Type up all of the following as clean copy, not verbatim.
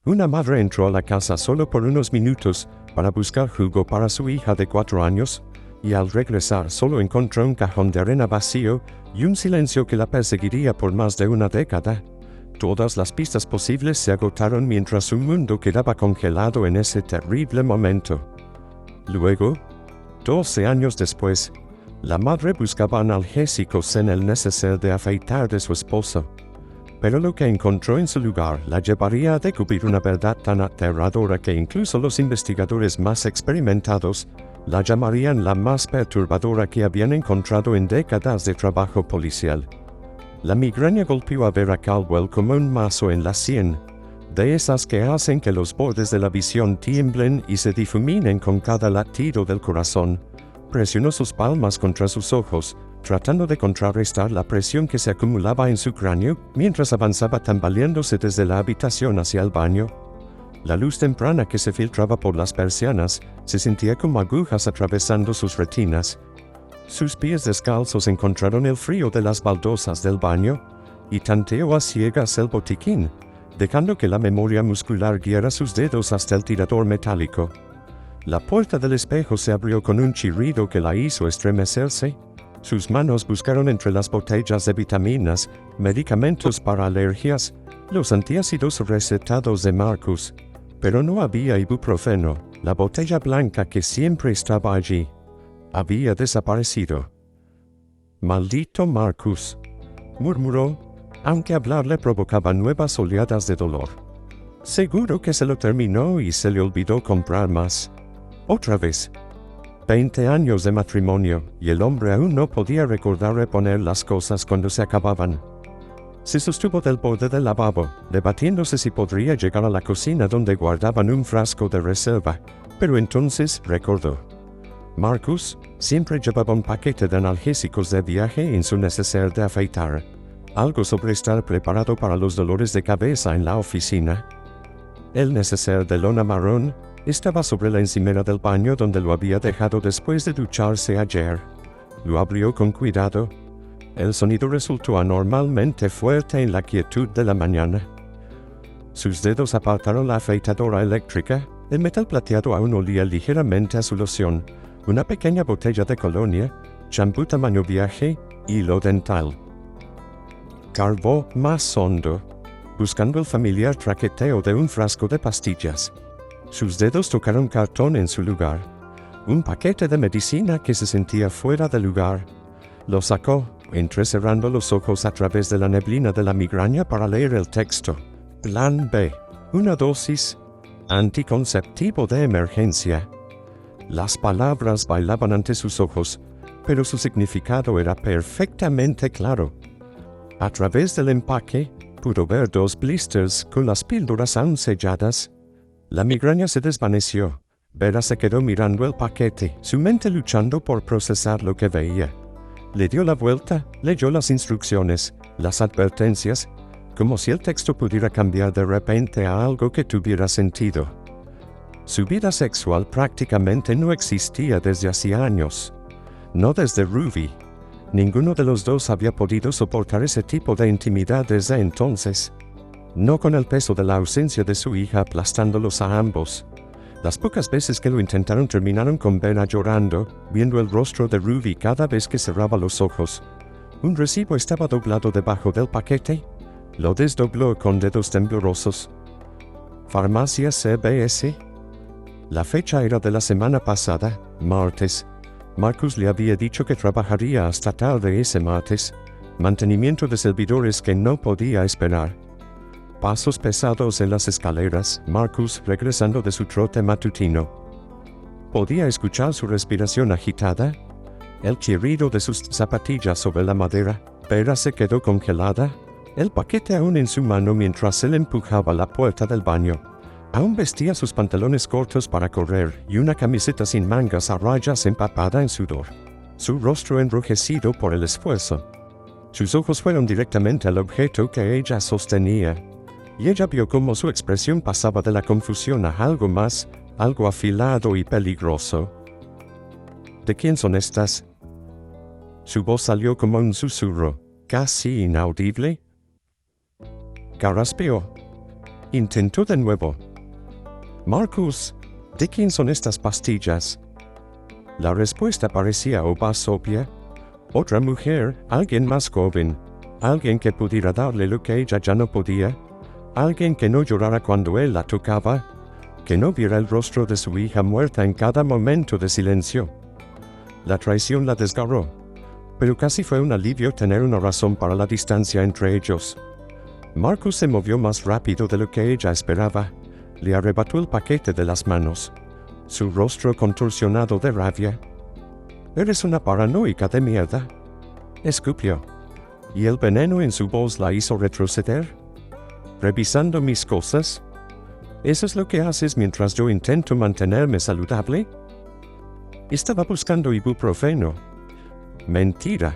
Una madre entró a la casa solo por unos minutos para buscar jugo para su hija de 4 años, y al regresar solo encontró un cajón de arena vacío y un silencio que la perseguiría por más de una década. Todas las pistas posibles se agotaron mientras su mundo quedaba congelado en ese terrible momento. Luego, 12 años después, la madre buscaba analgésicos en el neceser de afeitar de su esposo. Pero lo que encontró en su lugar la llevaría a descubrir una verdad tan aterradora que incluso los investigadores más experimentados la llamarían la más perturbadora que habían encontrado en décadas de trabajo policial. La migraña golpeó a Vera Caldwell como un mazo en la sien, de esas que hacen que los bordes de la visión tiemblen y se difuminen con cada latido del corazón. Presionó sus palmas contra sus ojos, tratando de contrarrestar la presión que se acumulaba en su cráneo mientras avanzaba tambaleándose desde la habitación hacia el baño. La luz temprana que se filtraba por las persianas se sentía como agujas atravesando sus retinas. Sus pies descalzos encontraron el frío de las baldosas del baño, y tanteó a ciegas el botiquín, dejando que la memoria muscular guiara sus dedos hasta el tirador metálico. La puerta del espejo se abrió con un chirrido que la hizo estremecerse. Sus manos buscaron entre las botellas de vitaminas, medicamentos para alergias, los antiácidos recetados de Marcus, pero no había ibuprofeno. La botella blanca que siempre estaba allí había desaparecido. «Maldito Marcus», murmuró, aunque hablar le provocaba nuevas oleadas de dolor. Seguro que se lo terminó y se le olvidó comprar más. Otra vez. 20 años de matrimonio, y el hombre aún no podía recordar reponer las cosas cuando se acababan. Se sostuvo del borde del lavabo, debatiéndose si podría llegar a la cocina donde guardaban un frasco de reserva, pero entonces recordó. Marcus siempre llevaba un paquete de analgésicos de viaje en su neceser de afeitar, algo sobre estar preparado para los dolores de cabeza en la oficina. El neceser de lona marrón estaba sobre la encimera del baño donde lo había dejado después de ducharse ayer. Lo abrió con cuidado. El sonido resultó anormalmente fuerte en la quietud de la mañana. Sus dedos apartaron la afeitadora eléctrica. El metal plateado aún olía ligeramente a su loción, una pequeña botella de colonia, champú tamaño viaje, hilo dental. Cavó más hondo, buscando el familiar traqueteo de un frasco de pastillas. Sus dedos tocaron cartón en su lugar. Un paquete de medicina que se sentía fuera de lugar. Lo sacó, entrecerrando los ojos a través de la neblina de la migraña para leer el texto. Plan B. Una dosis. Anticonceptivo de emergencia. Las palabras bailaban ante sus ojos, pero su significado era perfectamente claro. A través del empaque, pudo ver 2 blisters con las píldoras aún selladas. La migraña se desvaneció. Vera se quedó mirando el paquete, su mente luchando por procesar lo que veía. Le dio la vuelta, leyó las instrucciones, las advertencias, como si el texto pudiera cambiar de repente a algo que tuviera sentido. Su vida sexual prácticamente no existía desde hacía años. No desde Ruby. Ninguno de los dos había podido soportar ese tipo de intimidad desde entonces. No con el peso de la ausencia de su hija aplastándolos a ambos. Las pocas veces que lo intentaron terminaron con Vera llorando, viendo el rostro de Ruby cada vez que cerraba los ojos. Un recibo estaba doblado debajo del paquete. Lo desdobló con dedos temblorosos. Farmacia CBS. La fecha era de la semana pasada, martes. Marcus le había dicho que trabajaría hasta tarde ese martes. Mantenimiento de servidores que no podía esperar. Pasos pesados en las escaleras, Marcus regresando de su trote matutino. Podía escuchar su respiración agitada, el chirrido de sus zapatillas sobre la madera. Vera se quedó congelada, el paquete aún en su mano mientras él empujaba la puerta del baño. Aún vestía sus pantalones cortos para correr y una camiseta sin mangas a rayas empapada en sudor. Su rostro enrojecido por el esfuerzo. Sus ojos fueron directamente al objeto que ella sostenía. Y ella vio cómo su expresión pasaba de la confusión a algo más, algo afilado y peligroso. ¿De quién son estas? Su voz salió como un susurro, casi inaudible. Carraspeó. Intentó de nuevo. Marcus, ¿de quién son estas pastillas? La respuesta parecía o más obvia. Otra mujer, alguien más joven, alguien que pudiera darle lo que ella ya no podía, alguien que no llorara cuando él la tocaba, que no viera el rostro de su hija muerta en cada momento de silencio. La traición la desgarró, pero casi fue un alivio tener una razón para la distancia entre ellos. Marcus se movió más rápido de lo que ella esperaba. Le arrebató el paquete de las manos. Su rostro contorsionado de rabia. «Eres una paranoica de mierda», escupió. ¿Y el veneno en su voz la hizo retroceder? «¿Revisando mis cosas? ¿Eso es lo que haces mientras yo intento mantenerme saludable?» Estaba buscando ibuprofeno. Mentira.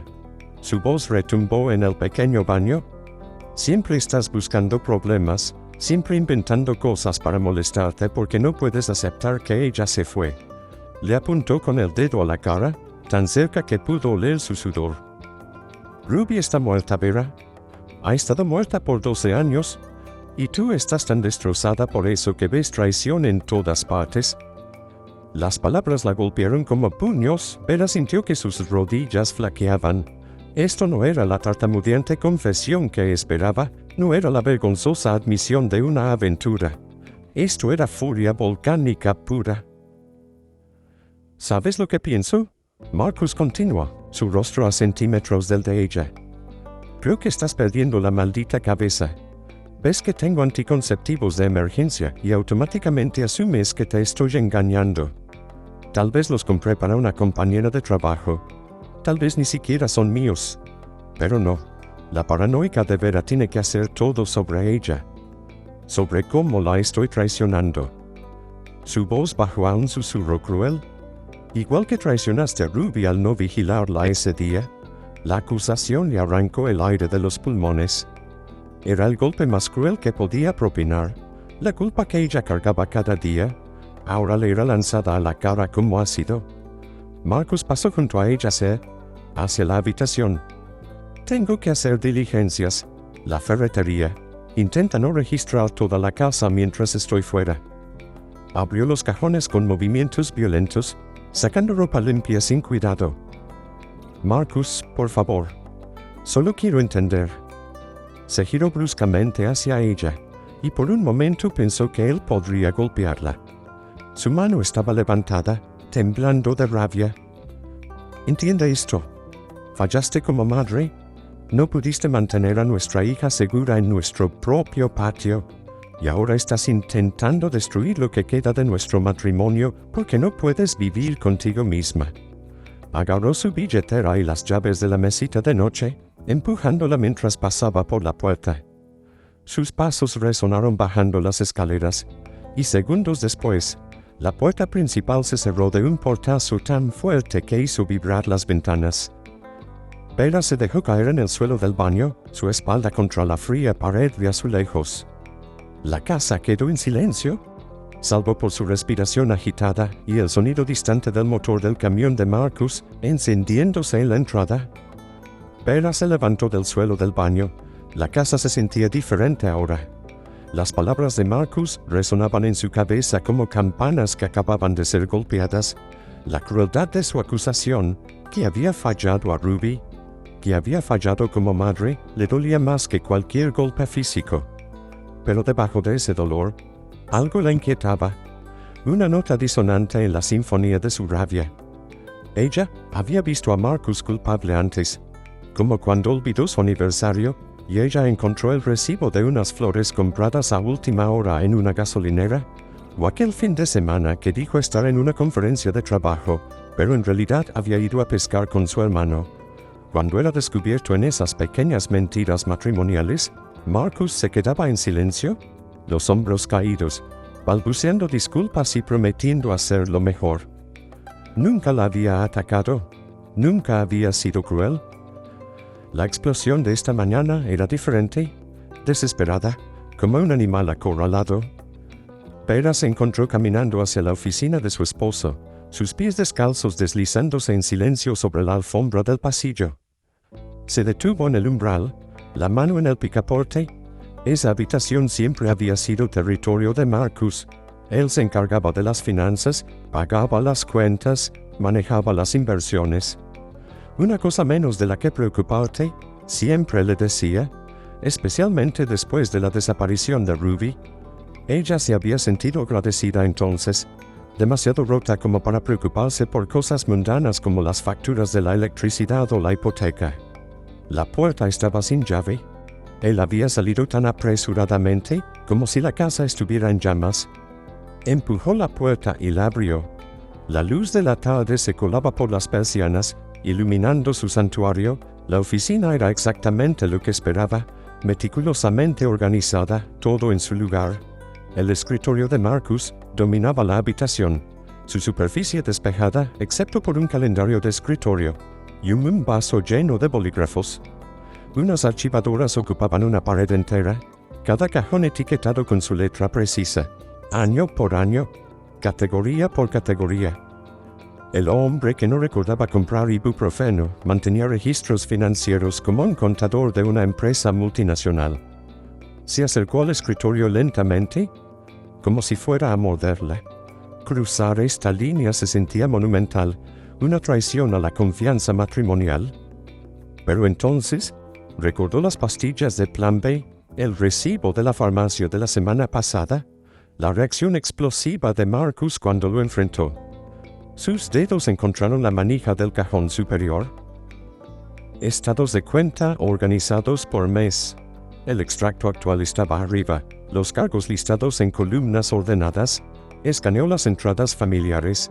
Su voz retumbó en el pequeño baño. Siempre estás buscando problemas, siempre inventando cosas para molestarte porque no puedes aceptar que ella se fue. Le apuntó con el dedo a la cara, tan cerca que pudo oler su sudor. Ruby está muerta, Vera. Ha estado muerta por 12 años. Y tú estás tan destrozada por eso que ves traición en todas partes. Las palabras la golpearon como puños. Vera sintió que sus rodillas flaqueaban. Esto no era la tartamudeante confesión que esperaba, no era la vergonzosa admisión de una aventura. Esto era furia volcánica pura. ¿Sabes lo que pienso? Marcus continuó, su rostro a centímetros del de ella. Creo que estás perdiendo la maldita cabeza. Ves que tengo anticonceptivos de emergencia y automáticamente asumes que te estoy engañando. Tal vez los compré para una compañera de trabajo. Tal vez ni siquiera son míos. Pero no, la paranoica de Vera tiene que hacer todo sobre ella. Sobre cómo la estoy traicionando. Su voz bajó a un susurro cruel. Igual que traicionaste a Ruby al no vigilarla ese día, la acusación le arrancó el aire de los pulmones. Era el golpe más cruel que podía propinar. La culpa que ella cargaba cada día, ahora le era lanzada a la cara como ácido. Marcus pasó junto a ella hacia la habitación. Tengo que hacer diligencias. La ferretería. Intenta no registrar toda la casa mientras estoy fuera. Abrió los cajones con movimientos violentos, sacando ropa limpia sin cuidado. Marcus, por favor. Solo quiero entender. Se giró bruscamente hacia ella, y por un momento pensó que él podría golpearla. Su mano estaba levantada, temblando de rabia. Entiende esto. Fallaste como madre. No pudiste mantener a nuestra hija segura en nuestro propio patio. Y ahora estás intentando destruir lo que queda de nuestro matrimonio porque no puedes vivir contigo misma. Agarró su billetera y las llaves de la mesita de noche, empujándola mientras pasaba por la puerta. Sus pasos resonaron bajando las escaleras, y segundos después, la puerta principal se cerró de un portazo tan fuerte que hizo vibrar las ventanas. Vera se dejó caer en el suelo del baño, su espalda contra la fría pared de azulejos. La casa quedó en silencio, salvo por su respiración agitada y el sonido distante del motor del camión de Marcus encendiéndose en la entrada. Vera se levantó del suelo del baño. La casa se sentía diferente ahora. Las palabras de Marcus resonaban en su cabeza como campanas que acababan de ser golpeadas. La crueldad de su acusación, que había fallado a Ruby, que había fallado como madre, le dolía más que cualquier golpe físico. Pero debajo de ese dolor, algo la inquietaba. Una nota disonante en la sinfonía de su rabia. Ella había visto a Marcus culpable antes, como cuando olvidó su aniversario, y ella encontró el recibo de unas flores compradas a última hora en una gasolinera, o aquel fin de semana que dijo estar en una conferencia de trabajo, pero en realidad había ido a pescar con su hermano. Cuando era descubierto en esas pequeñas mentiras matrimoniales, Marcus se quedaba en silencio, los hombros caídos, balbuceando disculpas y prometiendo hacerlo mejor. Nunca la había atacado, nunca había sido cruel. La explosión de esta mañana era diferente, desesperada, como un animal acorralado. Vera se encontró caminando hacia la oficina de su esposo, sus pies descalzos deslizándose en silencio sobre la alfombra del pasillo. Se detuvo en el umbral, la mano en el picaporte, Esa habitación siempre había sido territorio de Marcus. Él se encargaba de las finanzas, pagaba las cuentas, manejaba las inversiones. Una cosa menos de la que preocuparte, siempre le decía, especialmente después de la desaparición de Ruby. Ella se había sentido agradecida entonces, demasiado rota como para preocuparse por cosas mundanas como las facturas de la electricidad o la hipoteca. La puerta estaba sin llave. Él había salido tan apresuradamente como si la casa estuviera en llamas. Empujó la puerta y la abrió. La luz de la tarde se colaba por las persianas, iluminando su santuario. La oficina era exactamente lo que esperaba, meticulosamente organizada, todo en su lugar. El escritorio de Marcus dominaba la habitación, su superficie despejada excepto por un calendario de escritorio y un vaso lleno de bolígrafos. Unas archivadoras ocupaban una pared entera, cada cajón etiquetado con su letra precisa, año por año, categoría por categoría. El hombre que no recordaba comprar ibuprofeno mantenía registros financieros como un contador de una empresa multinacional. Se acercó al escritorio lentamente, como si fuera a morderla. Cruzar esta línea se sentía monumental, una traición a la confianza matrimonial. Pero entonces recordó las pastillas de Plan B, el recibo de la farmacia de la semana pasada, la reacción explosiva de Marcus cuando lo enfrentó. Sus dedos encontraron la manija del cajón superior. Estados de cuenta organizados por mes. El extracto actual estaba arriba, los cargos listados en columnas ordenadas. Escaneó las entradas familiares.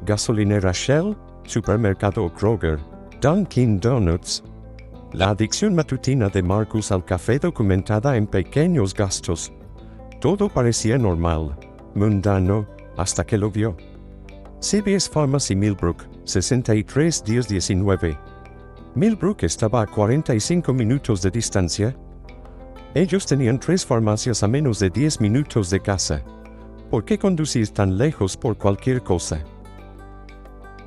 Gasolinera Shell, supermercado Kroger, Dunkin' Donuts. La adicción matutina de Marcus al café documentada en pequeños gastos. Todo parecía normal, mundano, hasta que lo vio. CVS Pharmacy Millbrook, 631019. Millbrook estaba a 45 minutos de distancia. Ellos tenían 3 farmacias a menos de 10 minutos de casa. ¿Por qué conducir tan lejos por cualquier cosa?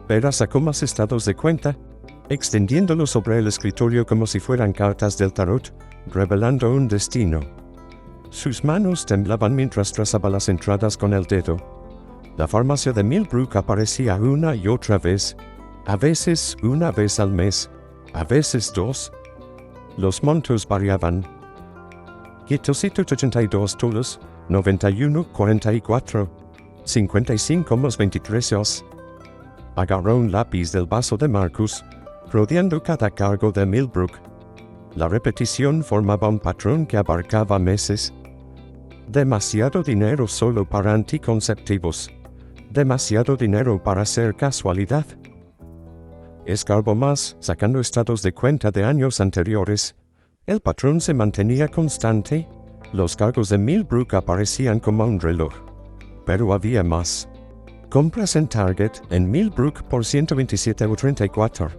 Vera sacó más estados de cuenta, extendiéndolos sobre el escritorio como si fueran cartas del tarot, revelando un destino. Sus manos temblaban mientras trazaba las entradas con el dedo. La farmacia de Millbrook aparecía una y otra vez, a veces una vez al mes, a veces 2. Los montos variaban. $182, 91,44, 55,23. Agarró un lápiz del vaso de Marcus, rodeando cada cargo de Millbrook. La repetición formaba un patrón que abarcaba meses. Demasiado dinero solo para anticonceptivos. Demasiado dinero para ser casualidad. Escarbó más, sacando estados de cuenta de años anteriores. El patrón se mantenía constante. Los cargos de Millbrook aparecían como un reloj. Pero había más. Compras en Target, en Millbrook por $127,34.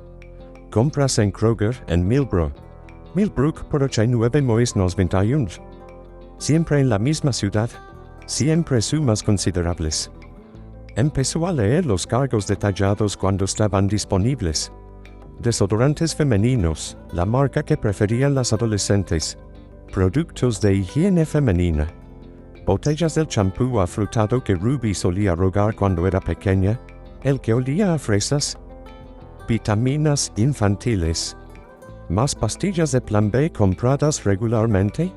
Compras en Kroger, en Millbrook por $89,91. Siempre en la misma ciudad. Siempre sumas considerables. Empezó a leer los cargos detallados cuando estaban disponibles. Desodorantes femeninos, la marca que preferían las adolescentes. Productos de higiene femenina. Botellas del champú afrutado que Ruby solía rogar cuando era pequeña, el que olía a fresas. Vitaminas infantiles. Más pastillas de Plan B compradas regularmente.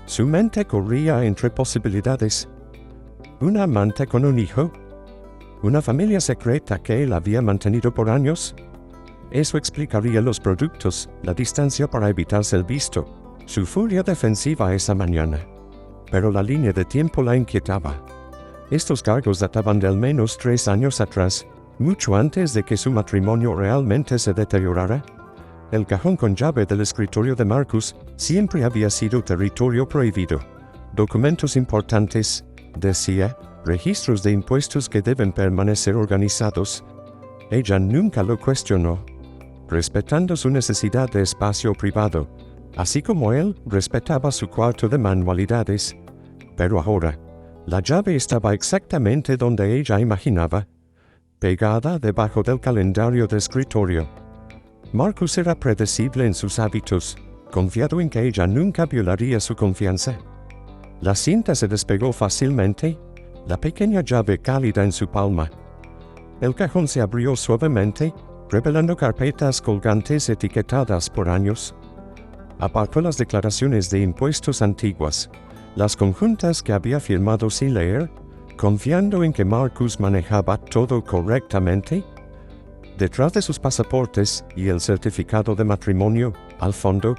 Su mente corría entre posibilidades. ¿Un amante con un hijo? ¿Una familia secreta que él había mantenido por años? Eso explicaría los productos, la distancia para evitarse el visto, su furia defensiva esa mañana. Pero la línea de tiempo la inquietaba. Estos cargos databan de al menos 3 años atrás, mucho antes de que su matrimonio realmente se deteriorara. El cajón con llave del escritorio de Marcus siempre había sido territorio prohibido. Documentos importantes, decía, registros de impuestos que deben permanecer organizados. Ella nunca lo cuestionó, respetando su necesidad de espacio privado, así como él respetaba su cuarto de manualidades. Pero ahora, la llave estaba exactamente donde ella imaginaba, pegada debajo del calendario de escritorio. Marcus era predecible en sus hábitos. confiado en que ella nunca violaría su confianza. La cinta se despegó fácilmente, la pequeña llave cálida en su palma. El cajón se abrió suavemente, revelando carpetas colgantes etiquetadas por años. Apartó las declaraciones de impuestos antiguas, las conjuntas que había firmado sin leer, confiando en que Marcus manejaba todo correctamente. Detrás de sus pasaportes y el certificado de matrimonio, al fondo,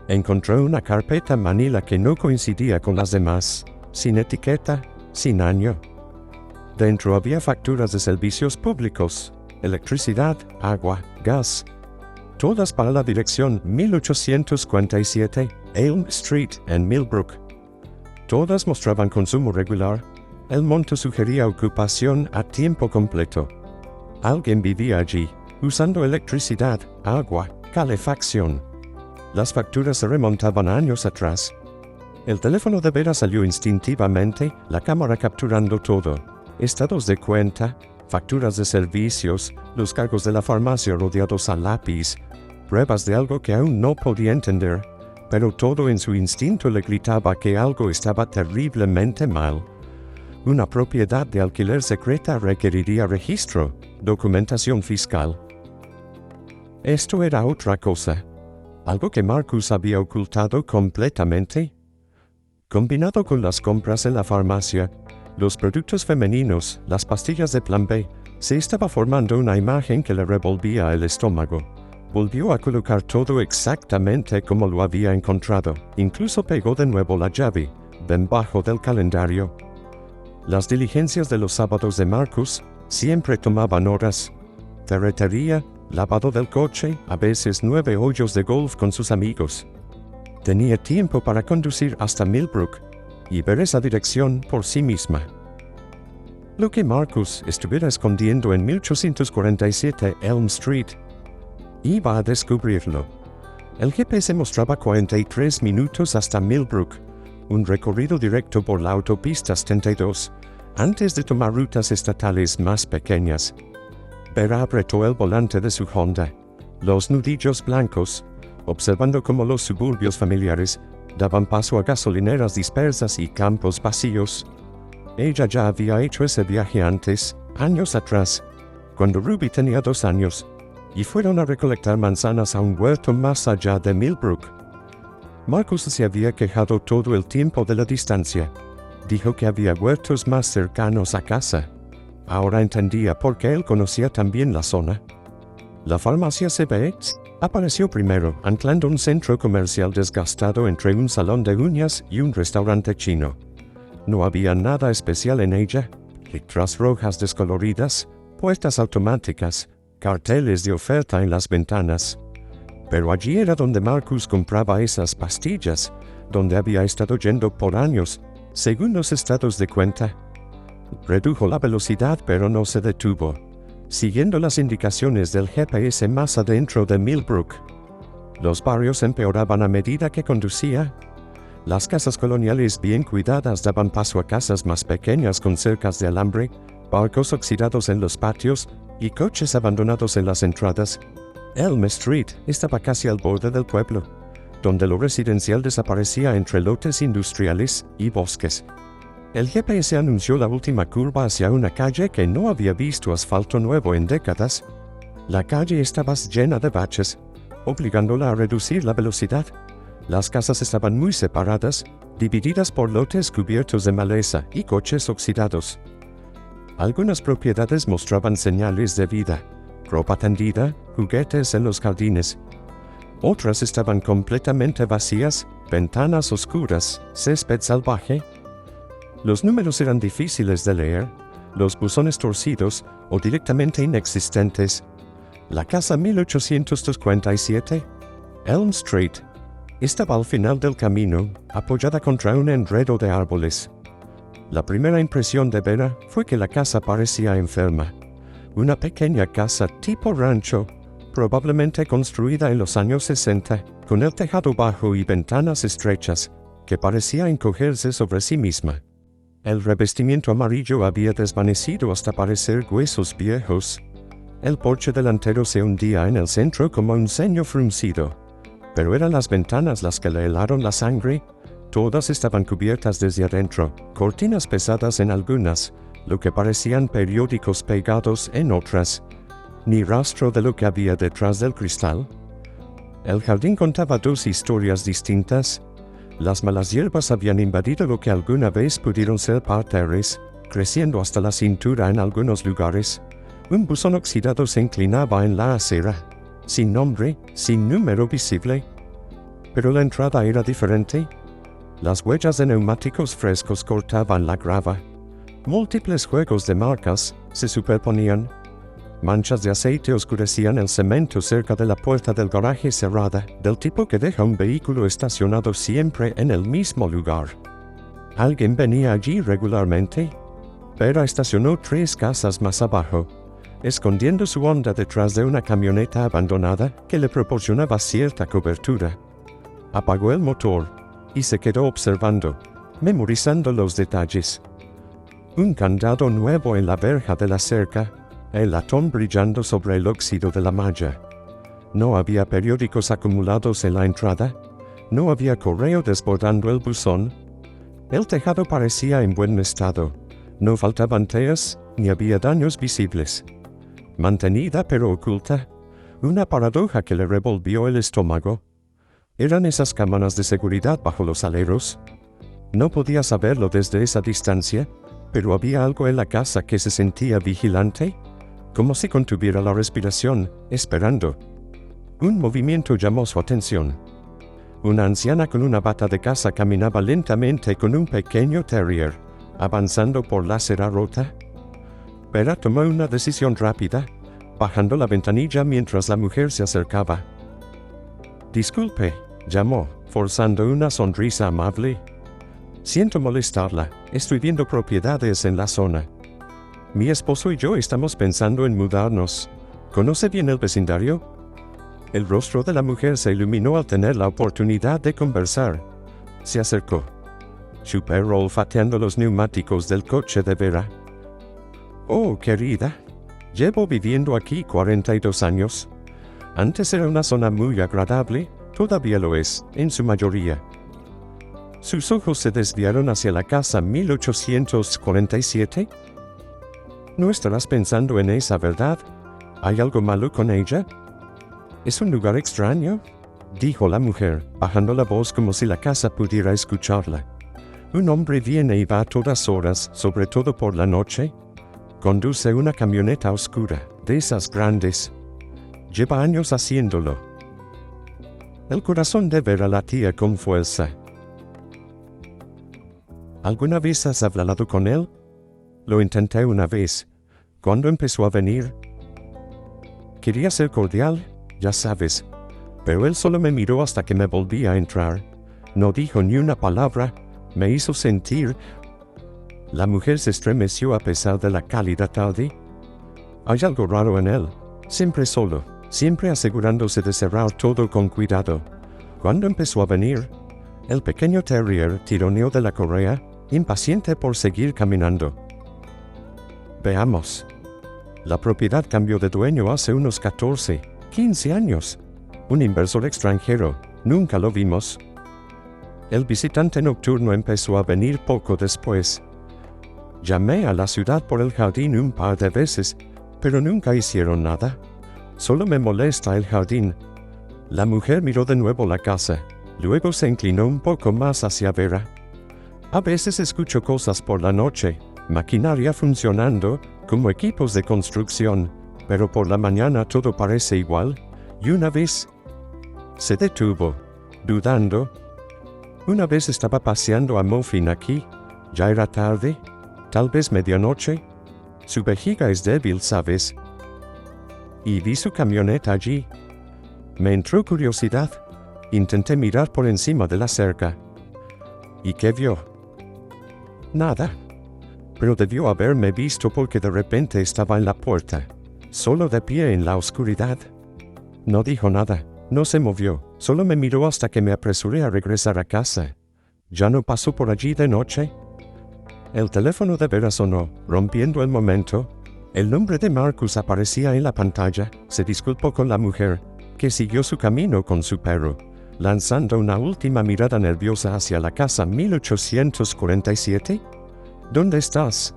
encontró una carpeta manila que no coincidía con las demás, sin etiqueta, sin año. Dentro había facturas de servicios públicos, electricidad, agua, gas, todas para la dirección 1847 Elm Street en Millbrook. Todas mostraban consumo regular. El monto sugería ocupación a tiempo completo. Alguien vivía allí, usando electricidad, agua, calefacción. Las facturas se remontaban años atrás. El teléfono de Vera salió instintivamente, la cámara capturando todo. Estados de cuenta, facturas de servicios, los cargos de la farmacia rodeados a lápiz, pruebas de algo que aún no podía entender, pero todo en su instinto le gritaba que algo estaba terriblemente mal. Una propiedad de alquiler secreta requeriría registro, documentación fiscal. Esto era otra cosa, algo que Marcus había ocultado completamente. Combinado con las compras en la farmacia, los productos femeninos, las pastillas de plan B, se estaba formando una imagen que le revolvía el estómago. Volvió a colocar todo exactamente como lo había encontrado, incluso pegó de nuevo la llave, debajo del calendario. Las diligencias de los sábados de Marcus siempre tomaban horas. Ferretería, lavado del coche, a veces 9 hoyos de golf con sus amigos. Tenía tiempo para conducir hasta Millbrook y ver esa dirección por sí misma. Lo que Marcus estuviera escondiendo en 1847 Elm Street, iba a descubrirlo. El GPS mostraba 43 minutos hasta Millbrook, un recorrido directo por la autopista 72, antes de tomar rutas estatales más pequeñas. Vera apretó el volante de su Honda, los nudillos blancos, observando cómo los suburbios familiares daban paso a gasolineras dispersas y campos vacíos. Ella ya había hecho ese viaje antes, años atrás, cuando Ruby tenía 2 años, y fueron a recolectar manzanas a un huerto más allá de Millbrook. Marcus se había quejado todo el tiempo de la distancia. Dijo que había huertos más cercanos a casa. Ahora entendía por qué él conocía también la zona. La farmacia CVS apareció primero, anclando un centro comercial desgastado entre un salón de uñas y un restaurante chino. No había nada especial en ella: letras rojas descoloridas, puertas automáticas, carteles de oferta en las ventanas. Pero allí era donde Marcus compraba esas pastillas, donde había estado yendo por años, según los estados de cuenta. Redujo la velocidad, pero no se detuvo, siguiendo las indicaciones del GPS más adentro de Millbrook. Los barrios empeoraban a medida que conducía. Las casas coloniales bien cuidadas daban paso a casas más pequeñas con cercas de alambre, barcos oxidados en los patios y coches abandonados en las entradas. Elm Street estaba casi al borde del pueblo, donde lo residencial desaparecía entre lotes industriales y bosques. El GPS anunció la última curva hacia una calle que no había visto asfalto nuevo en décadas. La calle estaba llena de baches, obligándola a reducir la velocidad. Las casas estaban muy separadas, divididas por lotes cubiertos de maleza y coches oxidados. Algunas propiedades mostraban señales de vida: ropa tendida, juguetes en los jardines. Otras estaban completamente vacías, ventanas oscuras, césped salvaje. Los números eran difíciles de leer, los buzones torcidos o directamente inexistentes. La casa 1857, Elm Street, estaba al final del camino, apoyada contra un enredo de árboles. La primera impresión de Vera fue que la casa parecía enferma. Una pequeña casa tipo rancho, probablemente construida en los años 60, con el tejado bajo y ventanas estrechas, que parecía encogerse sobre sí misma. El revestimiento amarillo había desvanecido hasta parecer huesos viejos. El porche delantero se hundía en el centro como un ceño fruncido. pero eran las ventanas las que le helaron la sangre. Todas estaban cubiertas desde adentro, cortinas pesadas en algunas, lo que parecían periódicos pegados en otras. Ni rastro de lo que había detrás del cristal. El jardín contaba dos historias distintas. Las malas hierbas habían invadido lo que alguna vez pudieron ser parterres, creciendo hasta la cintura en algunos lugares. Un buzón oxidado se inclinaba en la acera, sin nombre, sin número visible. Pero la entrada era diferente. Las huellas de neumáticos frescos cortaban la grava. Múltiples juegos de marcas se superponían. Manchas de aceite oscurecían el cemento cerca de la puerta del garaje cerrada, del tipo que deja un vehículo estacionado siempre en el mismo lugar. ¿Alguien venía allí regularmente? Vera estacionó 3 casas más abajo, escondiendo su Honda detrás de una camioneta abandonada que le proporcionaba cierta cobertura. Apagó el motor y se quedó observando, memorizando los detalles. Un candado nuevo en la verja de la cerca, el latón brillando sobre el óxido de la malla. No había periódicos acumulados en la entrada, no había correo desbordando el buzón. El tejado parecía en buen estado, no faltaban teas, ni había daños visibles. Mantenida pero oculta, una paradoja que le revolvió el estómago. ¿Eran esas cámaras de seguridad bajo los aleros? No podía saberlo desde esa distancia, pero había algo en la casa que se sentía vigilante, como si contuviera la respiración, esperando. Un movimiento llamó su atención. Una anciana con una bata de caza caminaba lentamente con un pequeño terrier, avanzando por la acera rota. Vera tomó una decisión rápida, bajando la ventanilla mientras la mujer se acercaba. «Disculpe», llamó, forzando una sonrisa amable. «Siento molestarla, estoy viendo propiedades en la zona. Mi esposo y yo estamos pensando en mudarnos. ¿Conoce bien el vecindario?» El rostro de la mujer se iluminó al tener la oportunidad de conversar. Se acercó. Su perro olfateando los neumáticos del coche de Vera. «Oh, querida, llevo viviendo aquí 42 años. Antes era una zona muy agradable, todavía lo es, en su mayoría». Sus ojos se desviaron hacia la casa 1847. «No estarás pensando en esa, ¿verdad? ¿Hay algo malo con ella?» «Es un lugar extraño», dijo la mujer, bajando la voz como si la casa pudiera escucharla. «Un hombre viene y va a todas horas, sobre todo por la noche. Conduce una camioneta oscura, de esas grandes. Lleva años haciéndolo». El corazón de Vera latía con fuerza. «¿Alguna vez has hablado con él?» «Lo intenté una vez. ¿Cuándo empezó a venir?» «Quería ser cordial, ya sabes, pero él solo me miró hasta que me volví a entrar. No dijo ni una palabra, me hizo sentir». La mujer se estremeció a pesar de la cálida tarde. «Hay algo raro en él, siempre solo, siempre asegurándose de cerrar todo con cuidado. ¿Cuándo empezó a venir?» El pequeño terrier tironeó de la correa, impaciente por seguir caminando. «Veamos. La propiedad cambió de dueño hace unos 14, 15 años. Un inversor extranjero, nunca lo vimos. El visitante nocturno empezó a venir poco después. Llamé a la ciudad por el jardín un par de veces, pero nunca hicieron nada. Solo me molesta el jardín». La mujer miró de nuevo la casa, luego se inclinó un poco más hacia Vera. «A veces escucho cosas por la noche, maquinaria funcionando, como equipos de construcción, pero por la mañana todo parece igual, y una vez…» Se detuvo, dudando. «Una vez estaba paseando a Muffin aquí, ya era tarde, tal vez medianoche. Su vejiga es débil, ¿sabes? Y vi su camioneta allí. Me entró curiosidad, intenté mirar por encima de la cerca. ¿Y qué vio?» «Nada. Pero debió haberme visto porque de repente estaba en la puerta, solo de pie en la oscuridad. No dijo nada, no se movió, solo me miró hasta que me apresuré a regresar a casa. ¿Ya no pasó por allí de noche?» El teléfono de Vera sonó, rompiendo el momento. El nombre de Marcus aparecía en la pantalla. Se disculpó con la mujer, que siguió su camino con su perro. lanzando una última mirada nerviosa hacia la casa 1847. ¿Dónde estás?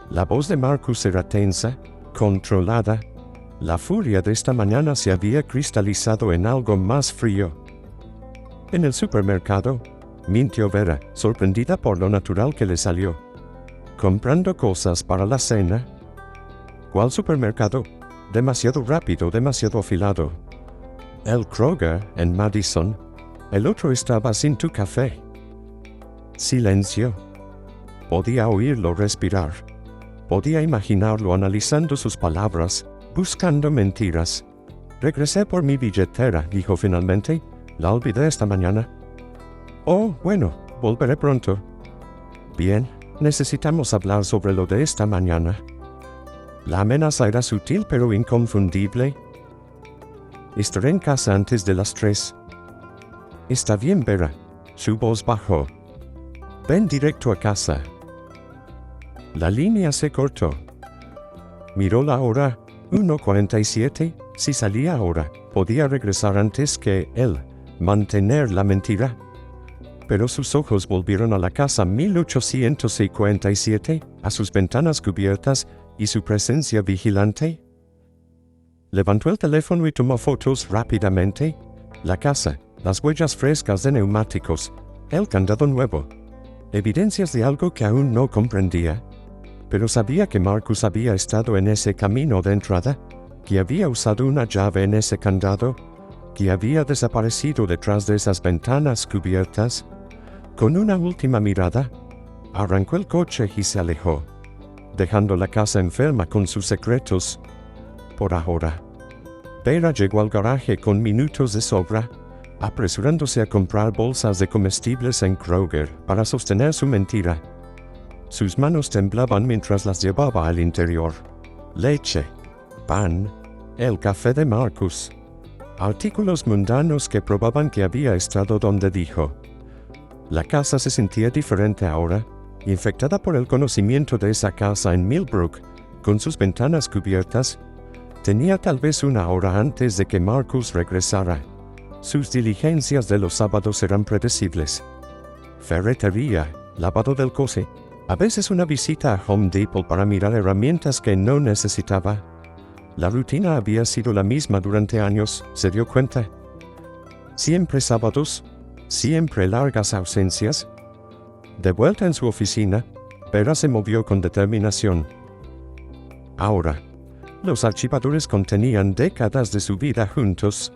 La voz de Marcus era tensa, controlada. La furia de esta mañana se había cristalizado en algo más frío. En el supermercado, mintió Vera, sorprendida por lo natural que le salió. ¿Comprando cosas para la cena? ¿Cuál supermercado? Demasiado rápido, demasiado afilado. El Kroger, en Madison. El otro estaba sin tu café. Silencio. Podía oírlo respirar. Podía imaginarlo analizando sus palabras, buscando mentiras. Regresé por mi billetera, dijo finalmente. La olvidé esta mañana. Oh, bueno, volveré pronto. Bien, necesitamos hablar sobre lo de esta mañana. La amenaza era sutil pero inconfundible. Estaré en casa antes de las 3. Está bien, Vera. Su voz bajó. Ven directo a casa. La línea se cortó. Miró la hora, 1:47. Si salía ahora, podía regresar antes que él, mantener la mentira. Pero sus ojos volvieron a la casa 1847, a sus ventanas cubiertas y su presencia vigilante. Levantó el teléfono y tomó fotos rápidamente. La casa, las huellas frescas de neumáticos, el candado nuevo. Evidencias de algo que aún no comprendía. Pero sabía que Marcus había estado en ese camino de entrada, que había usado una llave en ese candado, que había desaparecido detrás de esas ventanas cubiertas. Con una última mirada, arrancó el coche y se alejó, dejando la casa enferma con sus secretos. Por ahora. Vera llegó al garaje con minutos de sobra, apresurándose a comprar bolsas de comestibles en Kroger para sostener su mentira. Sus manos temblaban mientras las llevaba al interior. Leche, pan, el café de Marcus. Artículos mundanos que probaban que había estado donde dijo. La casa se sentía diferente ahora, infectada por el conocimiento de esa casa en Millbrook, con sus ventanas cubiertas. Tenía tal vez una hora antes de que Marcus regresara. Sus diligencias de los sábados eran predecibles. Ferretería, lavado del coche, a veces una visita a Home Depot para mirar herramientas que no necesitaba. La rutina había sido la misma durante años, se dio cuenta. Siempre sábados, siempre largas ausencias. De vuelta en su oficina, Vera se movió con determinación. Ahora, los archivadores contenían décadas de su vida juntos.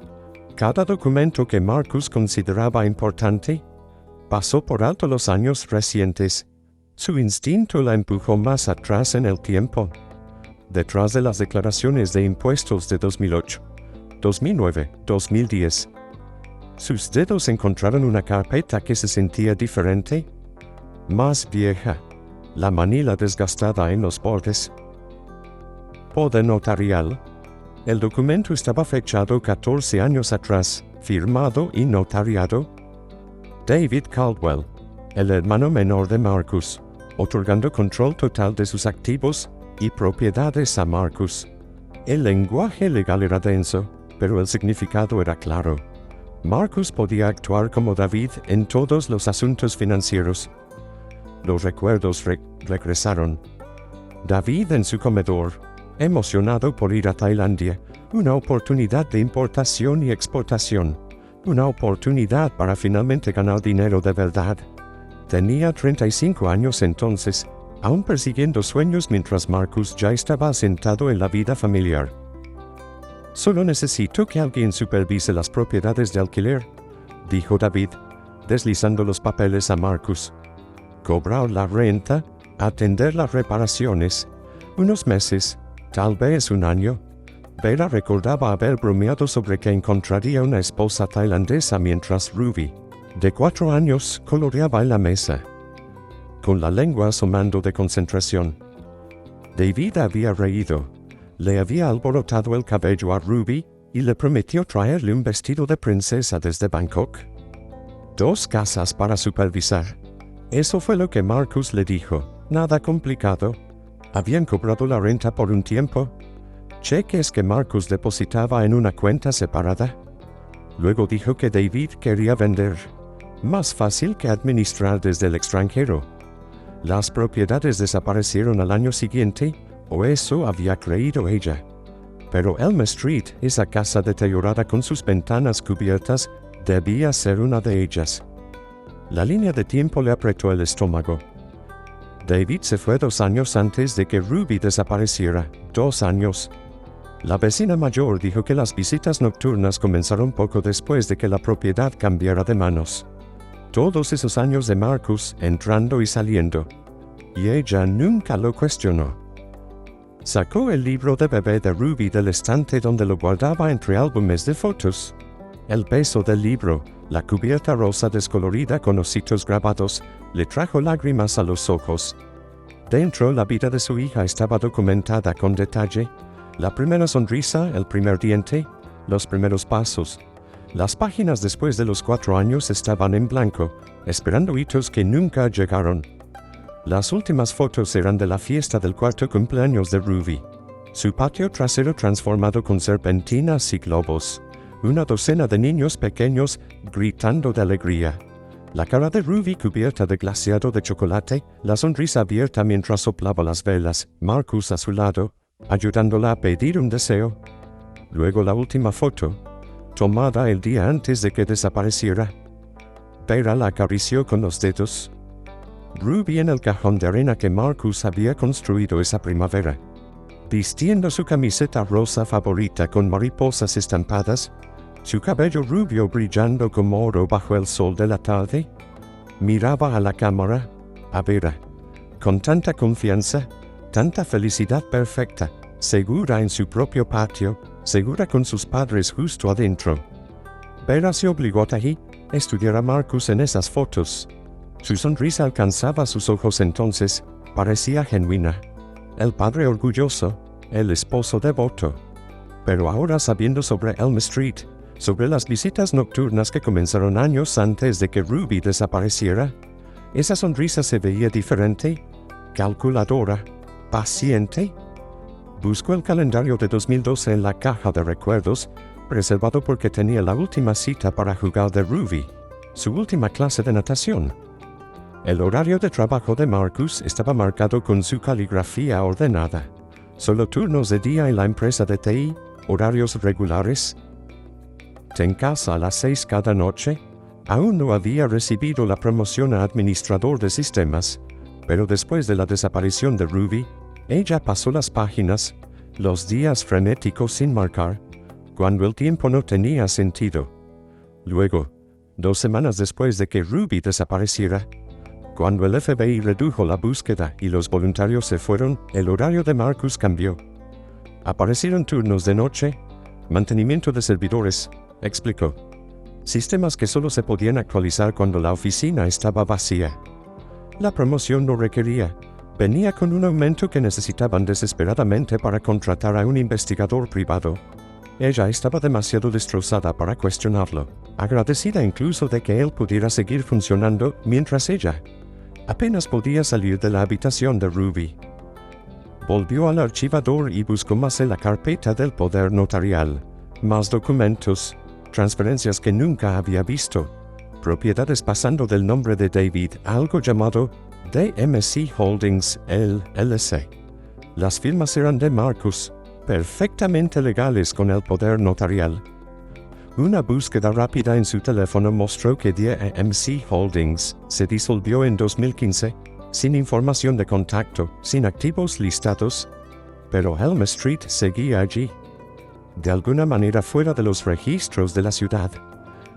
Cada documento que Marcus consideraba importante, pasó por alto los años recientes. Su instinto la empujó más atrás en el tiempo. Detrás de las declaraciones de impuestos de 2008, 2009, 2010. Sus dedos encontraron una carpeta que se sentía diferente, más vieja, la manila desgastada en los bordes. Poder notarial. El documento estaba fechado 14 años atrás, firmado y notariado. David Caldwell, el hermano menor de Marcus, otorgando control total de sus activos y propiedades a Marcus. El lenguaje legal era denso, pero el significado era claro. Marcus podía actuar como David en todos los asuntos financieros. Los recuerdos regresaron. David en su comedor, emocionado por ir a Tailandia, una oportunidad de importación y exportación, una oportunidad para finalmente ganar dinero de verdad. Tenía 35 años entonces, aún persiguiendo sueños mientras Marcus ya estaba asentado en la vida familiar. Solo necesito que alguien supervise las propiedades de alquiler, dijo David, deslizando los papeles a Marcus. Cobrar la renta, atender las reparaciones, unos meses, tal vez un año. Vera recordaba haber bromeado sobre que encontraría una esposa tailandesa mientras Ruby, de 4 años, coloreaba en la mesa, con la lengua asomando de concentración. David había reído, le había alborotado el cabello a Ruby y le prometió traerle un vestido de princesa desde Bangkok. 2 casas para supervisar. Eso fue lo que Marcus le dijo, nada complicado. Habían cobrado la renta por un tiempo. Cheques que Marcus depositaba en una cuenta separada. Luego dijo que David quería vender. Más fácil que administrar desde el extranjero. Las propiedades desaparecieron al año siguiente, o eso había creído ella. Pero Elm Street, esa casa deteriorada con sus ventanas cubiertas, debía ser una de ellas. La línea de tiempo le apretó el estómago. David se fue 2 años antes de que Ruby desapareciera. 2 años. La vecina mayor dijo que las visitas nocturnas comenzaron poco después de que la propiedad cambiara de manos. Todos esos años de Marcus entrando y saliendo. Y ella nunca lo cuestionó. Sacó el libro de bebé de Ruby del estante donde lo guardaba entre álbumes de fotos. El peso del libro, la cubierta rosa descolorida con ositos grabados, le trajo lágrimas a los ojos. Dentro, la vida de su hija estaba documentada con detalle. La primera sonrisa, el primer diente, los primeros pasos. Las páginas después de los 4 años estaban en blanco, esperando hitos que nunca llegaron. Las últimas fotos eran de la fiesta del 4º cumpleaños de Ruby. Su patio trasero transformado con serpentinas y globos. Una docena de niños pequeños gritando de alegría. La cara de Ruby cubierta de glaseado de chocolate, la sonrisa abierta mientras soplaba las velas, Marcus a su lado, ayudándola a pedir un deseo. Luego la última foto, tomada el día antes de que desapareciera. Vera la acarició con los dedos. Ruby en el cajón de arena que Marcus había construido esa primavera. Vistiendo su camiseta rosa favorita con mariposas estampadas, su cabello rubio brillando como oro bajo el sol de la tarde, miraba a la cámara, a Vera, con tanta confianza, tanta felicidad perfecta, segura en su propio patio, segura con sus padres justo adentro. Vera se obligó a estudiar a Marcus en esas fotos. Su sonrisa alcanzaba sus ojos entonces, parecía genuina. El padre orgulloso, el esposo devoto. Pero ahora sabiendo sobre Elm Street, sobre las visitas nocturnas que comenzaron años antes de que Ruby desapareciera, esa sonrisa se veía diferente, calculadora, paciente. Buscó el calendario de 2012 en la caja de recuerdos, reservado porque tenía la última cita para jugar de Ruby, su última clase de natación. El horario de trabajo de Marcus estaba marcado con su caligrafía ordenada. Solo turnos de día en la empresa de TI, horarios regulares. En casa a las 6 cada noche. Aún no había recibido la promoción a administrador de sistemas, pero después de la desaparición de Ruby, ella pasó las páginas, los días frenéticos sin marcar, cuando el tiempo no tenía sentido. Luego, 2 semanas después de que Ruby desapareciera, cuando el FBI redujo la búsqueda y los voluntarios se fueron, el horario de Marcus cambió. Aparecieron turnos de noche, mantenimiento de servidores, explicó. Sistemas que solo se podían actualizar cuando la oficina estaba vacía. La promoción no requería. Venía con un aumento que necesitaban desesperadamente para contratar a un investigador privado. Ella estaba demasiado destrozada para cuestionarlo, agradecida incluso de que él pudiera seguir funcionando mientras ella apenas podía salir de la habitación de Ruby. Volvió al archivador y buscó más en la carpeta del poder notarial. Más documentos, transferencias que nunca había visto, propiedades pasando del nombre de David a algo llamado DMC Holdings LLC. Las firmas eran de Marcus, perfectamente legales con el poder notarial. Una búsqueda rápida en su teléfono mostró que DMC Holdings se disolvió en 2015, sin información de contacto, sin activos listados, pero Elm Street seguía allí, de alguna manera fuera de los registros de la ciudad.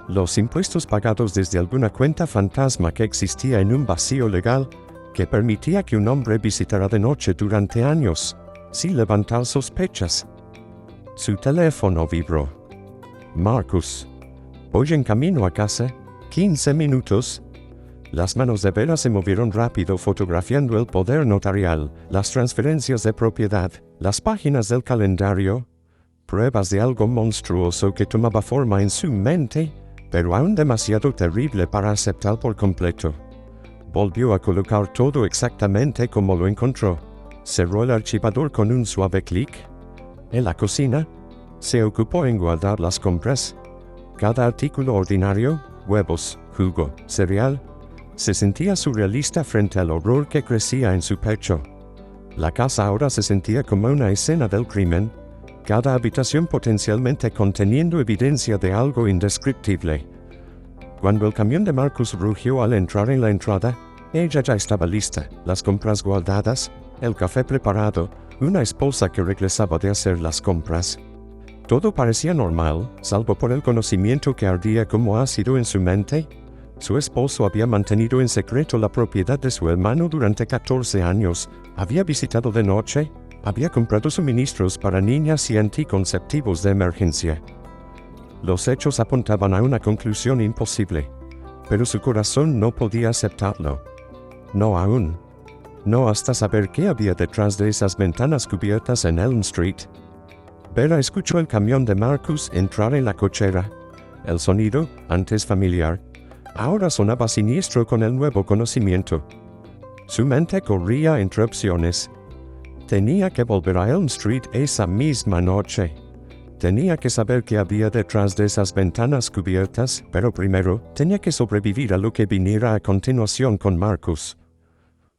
Los impuestos pagados desde alguna cuenta fantasma que existía en un vacío legal que permitía que un hombre visitara de noche durante años, sin levantar sospechas. Su teléfono vibró. Marcus. Voy en camino a casa. 15 minutos. Las manos de Vera se movieron rápido fotografiando el poder notarial, las transferencias de propiedad, las páginas del calendario, pruebas de algo monstruoso que tomaba forma en su mente, pero aún demasiado terrible para aceptar por completo. Volvió a colocar todo exactamente como lo encontró. Cerró el archivador con un suave clic. En la cocina, se ocupó en guardar las compras. Cada artículo ordinario, huevos, jugo, cereal, se sentía surrealista frente al horror que crecía en su pecho. La casa ahora se sentía como una escena del crimen, cada habitación potencialmente conteniendo evidencia de algo indescriptible. Cuando el camión de Marcus rugió al entrar en la entrada, ella ya estaba lista, las compras guardadas, el café preparado, una esposa que regresaba de hacer las compras. Todo parecía normal, salvo por el conocimiento que ardía como ácido en su mente. Su esposo había mantenido en secreto la propiedad de su hermano durante 14 años, había visitado de noche, había comprado suministros para niñas y anticonceptivos de emergencia. Los hechos apuntaban a una conclusión imposible, pero su corazón no podía aceptarlo. No aún. No hasta saber qué había detrás de esas ventanas cubiertas en Elm Street. Vera escuchó el camión de Marcus entrar en la cochera. El sonido, antes familiar, ahora sonaba siniestro con el nuevo conocimiento. Su mente corría entre opciones. Tenía que volver a Elm Street esa misma noche. Tenía que saber qué había detrás de esas ventanas cubiertas, pero primero tenía que sobrevivir a lo que viniera a continuación con Marcus.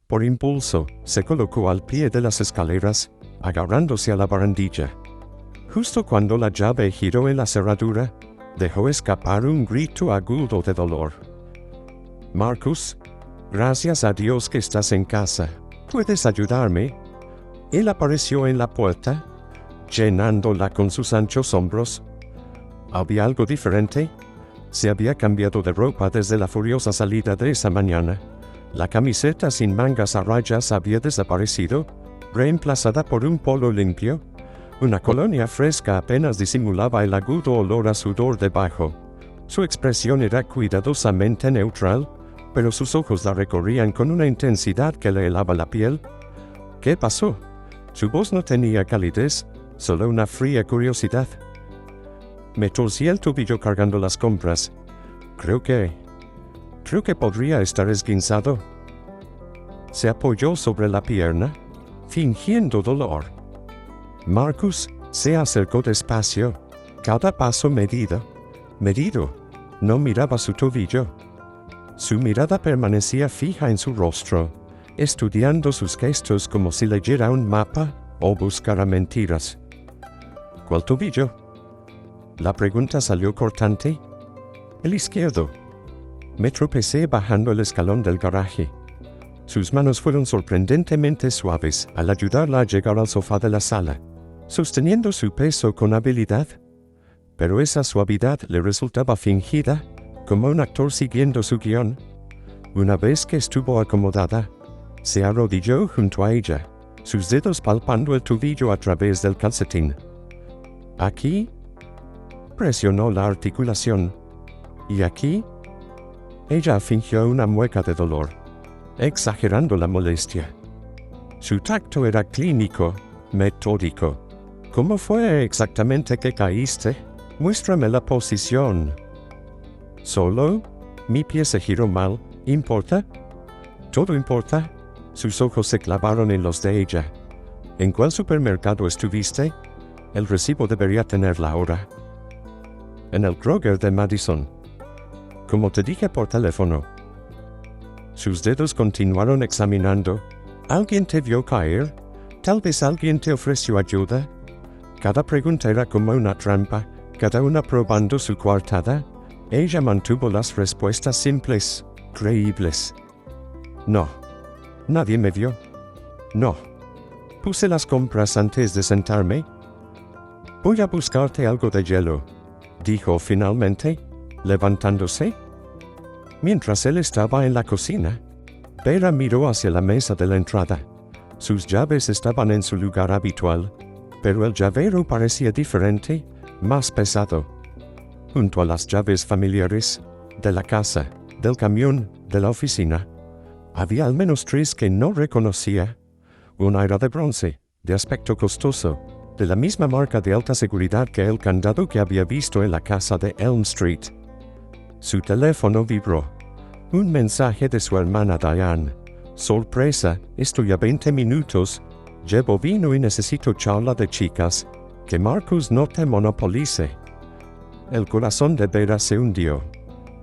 Por impulso, se colocó al pie de las escaleras, agarrándose a la barandilla. Justo cuando la llave giró en la cerradura, dejó escapar un grito agudo de dolor. «Marcus, gracias a Dios que estás en casa. ¿Puedes ayudarme?» Él apareció en la puerta, llenándola con sus anchos hombros. ¿Había algo diferente? Se había cambiado de ropa desde la furiosa salida de esa mañana. La camiseta sin mangas a rayas había desaparecido, reemplazada por un polo limpio. Una colonia fresca apenas disimulaba el agudo olor a sudor debajo. Su expresión era cuidadosamente neutral, pero sus ojos la recorrían con una intensidad que le helaba la piel. ¿Qué pasó? Su voz no tenía calidez, solo una fría curiosidad. Me torcí el tobillo cargando las compras. Creo que podría estar esguinzado. Se apoyó sobre la pierna, fingiendo dolor. Marcus se acercó despacio, cada paso medido. No miraba su tobillo. Su mirada permanecía fija en su rostro, estudiando sus gestos como si leyera un mapa o buscara mentiras. ¿Cuál tobillo? La pregunta salió cortante. El izquierdo. Me tropecé bajando el escalón del garaje. Sus manos fueron sorprendentemente suaves al ayudarla a llegar al sofá de la sala, sosteniendo su peso con habilidad. Pero esa suavidad le resultaba fingida, como un actor siguiendo su guión. Una vez que estuvo acomodada, se arrodilló junto a ella, sus dedos palpando el tobillo a través del calcetín. ¿Aquí? Presionó la articulación. ¿Y aquí? Ella fingió una mueca de dolor, exagerando la molestia. Su tacto era clínico, metódico. ¿Cómo fue exactamente que caíste? Muéstrame la posición. ¿Solo? Mi pie se giró mal. ¿Importa? ¿Todo importa? Sus ojos se clavaron en los de ella. ¿En cuál supermercado estuviste? El recibo debería tenerla ahora. En el Kroger de Madison. Como te dije por teléfono. Sus dedos continuaron examinando. ¿Alguien te vio caer? ¿Tal vez alguien te ofreció ayuda? Cada pregunta era como una trampa, cada una probando su coartada. Ella mantuvo las respuestas simples, creíbles. No. Nadie me vio. No. Puse las compras antes de sentarme. Voy a buscarte algo de hielo, dijo finalmente, levantándose. Mientras él estaba en la cocina, Vera miró hacia la mesa de la entrada. Sus llaves estaban en su lugar habitual, pero el llavero parecía diferente, más pesado. Junto a las llaves familiares, de la casa, del camión, de la oficina, había al menos 3 que no reconocía. Una era de bronce, de aspecto costoso, de la misma marca de alta seguridad que el candado que había visto en la casa de Elm Street. Su teléfono vibró. Un mensaje de su hermana Diane. Sorpresa, estoy a 20 minutos. Llevo vino y necesito charla de chicas. Que Marcus no te monopolice. El corazón de Vera se hundió.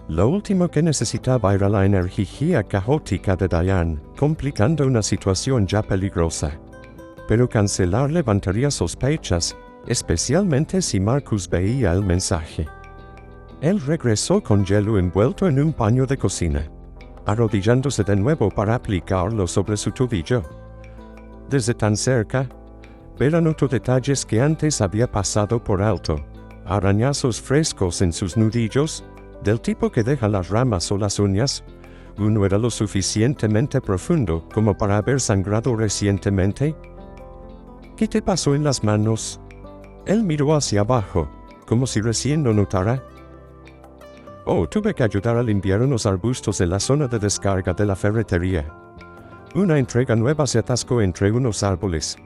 Lo último que necesitaba era la energía caótica de Diane, complicando una situación ya peligrosa. Pero cancelar levantaría sospechas, especialmente si Marcus veía el mensaje. Él regresó con hielo envuelto en un paño de cocina, arrodillándose de nuevo para aplicarlo sobre su tobillo. Desde tan cerca, Vera notó detalles que antes había pasado por alto, arañazos frescos en sus nudillos, del tipo que deja las ramas o las uñas. Uno era lo suficientemente profundo como para haber sangrado recientemente. ¿Qué te pasó en las manos? Él miró hacia abajo, como si recién lo notara. Oh, tuve que ayudar a limpiar unos arbustos de la zona de descarga de la ferretería. Una entrega nueva se atascó entre unos árboles.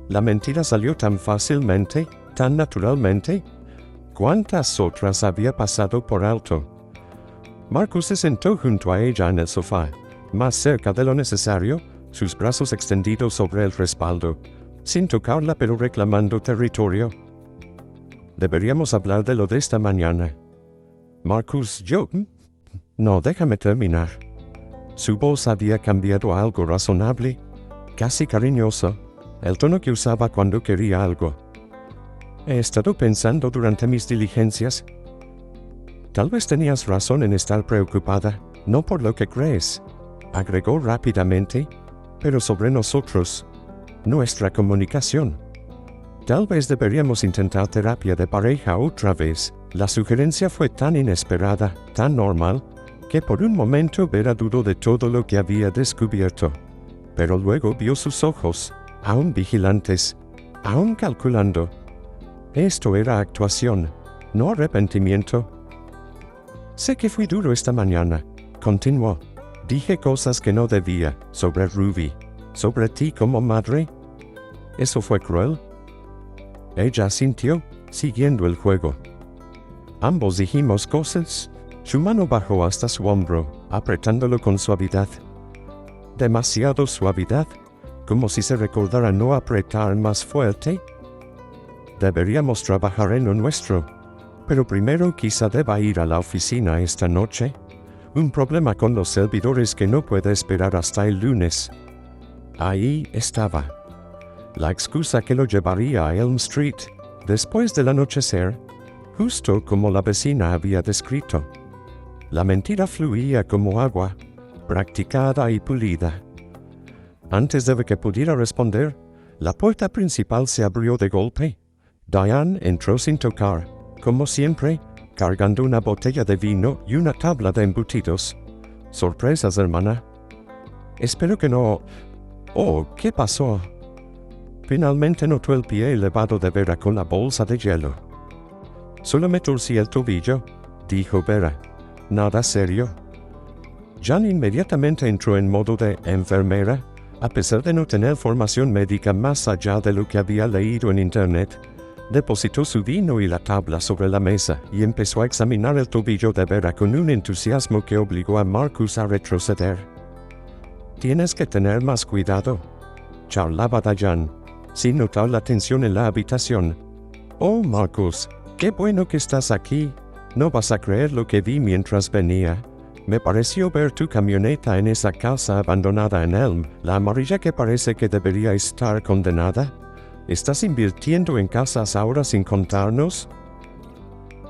La mentira salió tan fácilmente, tan naturalmente. ¿Cuántas otras había pasado por alto? Marcus se sentó junto a ella en el sofá, más cerca de lo necesario, sus brazos extendidos sobre el respaldo, sin tocarla pero reclamando territorio. Deberíamos hablar de lo de esta mañana. Marcus, No, déjame terminar. Su voz había cambiado a algo razonable, casi cariñoso, el tono que usaba cuando quería algo. He estado pensando durante mis diligencias. Tal vez tenías razón en estar preocupada, no por lo que crees, agregó rápidamente, pero sobre nosotros, nuestra comunicación. Tal vez deberíamos intentar terapia de pareja otra vez. La sugerencia fue tan inesperada, tan normal, que por un momento Vera dudó de todo lo que había descubierto. Pero luego vio sus ojos, aún vigilantes, aún calculando. Esto era actuación, no arrepentimiento. Sé que fui duro esta mañana, continuó. Dije cosas que no debía, sobre Ruby, sobre ti como madre. ¿Eso fue cruel? Ella asintió, siguiendo el juego. Ambos dijimos cosas. Su mano bajó hasta su hombro, apretándolo con suavidad. Demasiado suavidad, como si se recordara no apretar más fuerte. Deberíamos trabajar en lo nuestro, pero primero quizá deba ir a la oficina esta noche. Un problema con los servidores que no puede esperar hasta el lunes. Ahí estaba. La excusa que lo llevaría a Elm Street, después del anochecer, justo como la vecina había descrito. La mentira fluía como agua, practicada y pulida. Antes de que pudiera responder, la puerta principal se abrió de golpe. Diane entró sin tocar, como siempre, cargando una botella de vino y una tabla de embutidos. Sorpresas, hermana. Espero que no... Oh, ¿qué pasó? Finalmente notó el pie elevado de Vera con la bolsa de hielo. Solo me torcí el tobillo, dijo Vera. Nada serio. Jan inmediatamente entró en modo de enfermera, a pesar de no tener formación médica más allá de lo que había leído en internet. Depositó su vino y la tabla sobre la mesa y empezó a examinar el tobillo de Vera con un entusiasmo que obligó a Marcus a retroceder. Tienes que tener más cuidado, charlaba Diane, sin notar la tensión en la habitación. Oh, Marcus, qué bueno que estás aquí. No vas a creer lo que vi mientras venía. Me pareció ver tu camioneta en esa casa abandonada en Elm, la amarilla que parece que debería estar condenada. ¿Estás invirtiendo en casas ahora sin contarnos?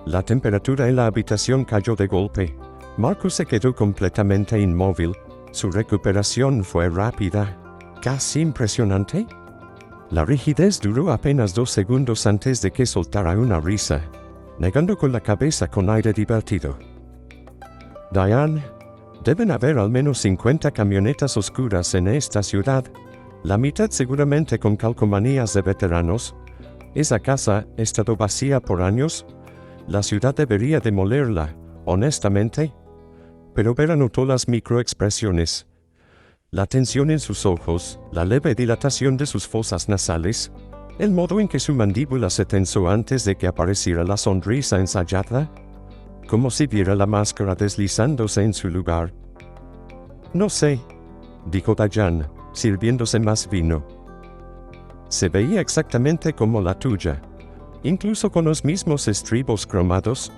La temperatura en la habitación cayó de golpe. Marcus se quedó completamente inmóvil. Su recuperación fue rápida, casi impresionante. La rigidez duró apenas 2 segundos antes de que soltara una risa, negando con la cabeza con aire divertido. Diane, deben haber al menos 50 camionetas oscuras en esta ciudad, la mitad seguramente con calcomanías de veteranos. Esa casa ha estado vacía por años. La ciudad debería demolerla, honestamente. Pero Vera notó las microexpresiones. La tensión en sus ojos, la leve dilatación de sus fosas nasales, el modo en que su mandíbula se tensó antes de que apareciera la sonrisa ensayada, como si viera la máscara deslizándose en su lugar. No sé, dijo Diane, sirviéndose más vino. Se veía exactamente como la tuya, incluso con los mismos estribos cromados.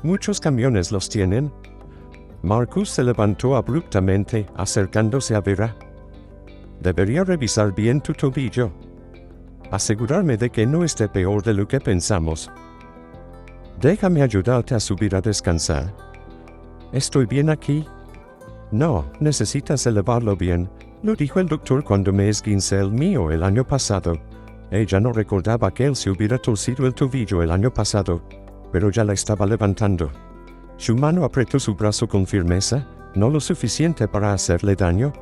Muchos camiones los tienen. Marcus se levantó abruptamente, acercándose a Vera. Debería revisar bien tu tobillo. Asegurarme de que no esté peor de lo que pensamos. Déjame ayudarte a subir a descansar. ¿Estoy bien aquí? No, necesitas elevarlo bien, lo dijo el doctor cuando me esguincé el mío el año pasado. Ella no recordaba que él se hubiera torcido el tobillo el año pasado, pero ya la estaba levantando. Su mano apretó su brazo con firmeza, no lo suficiente para hacerle daño,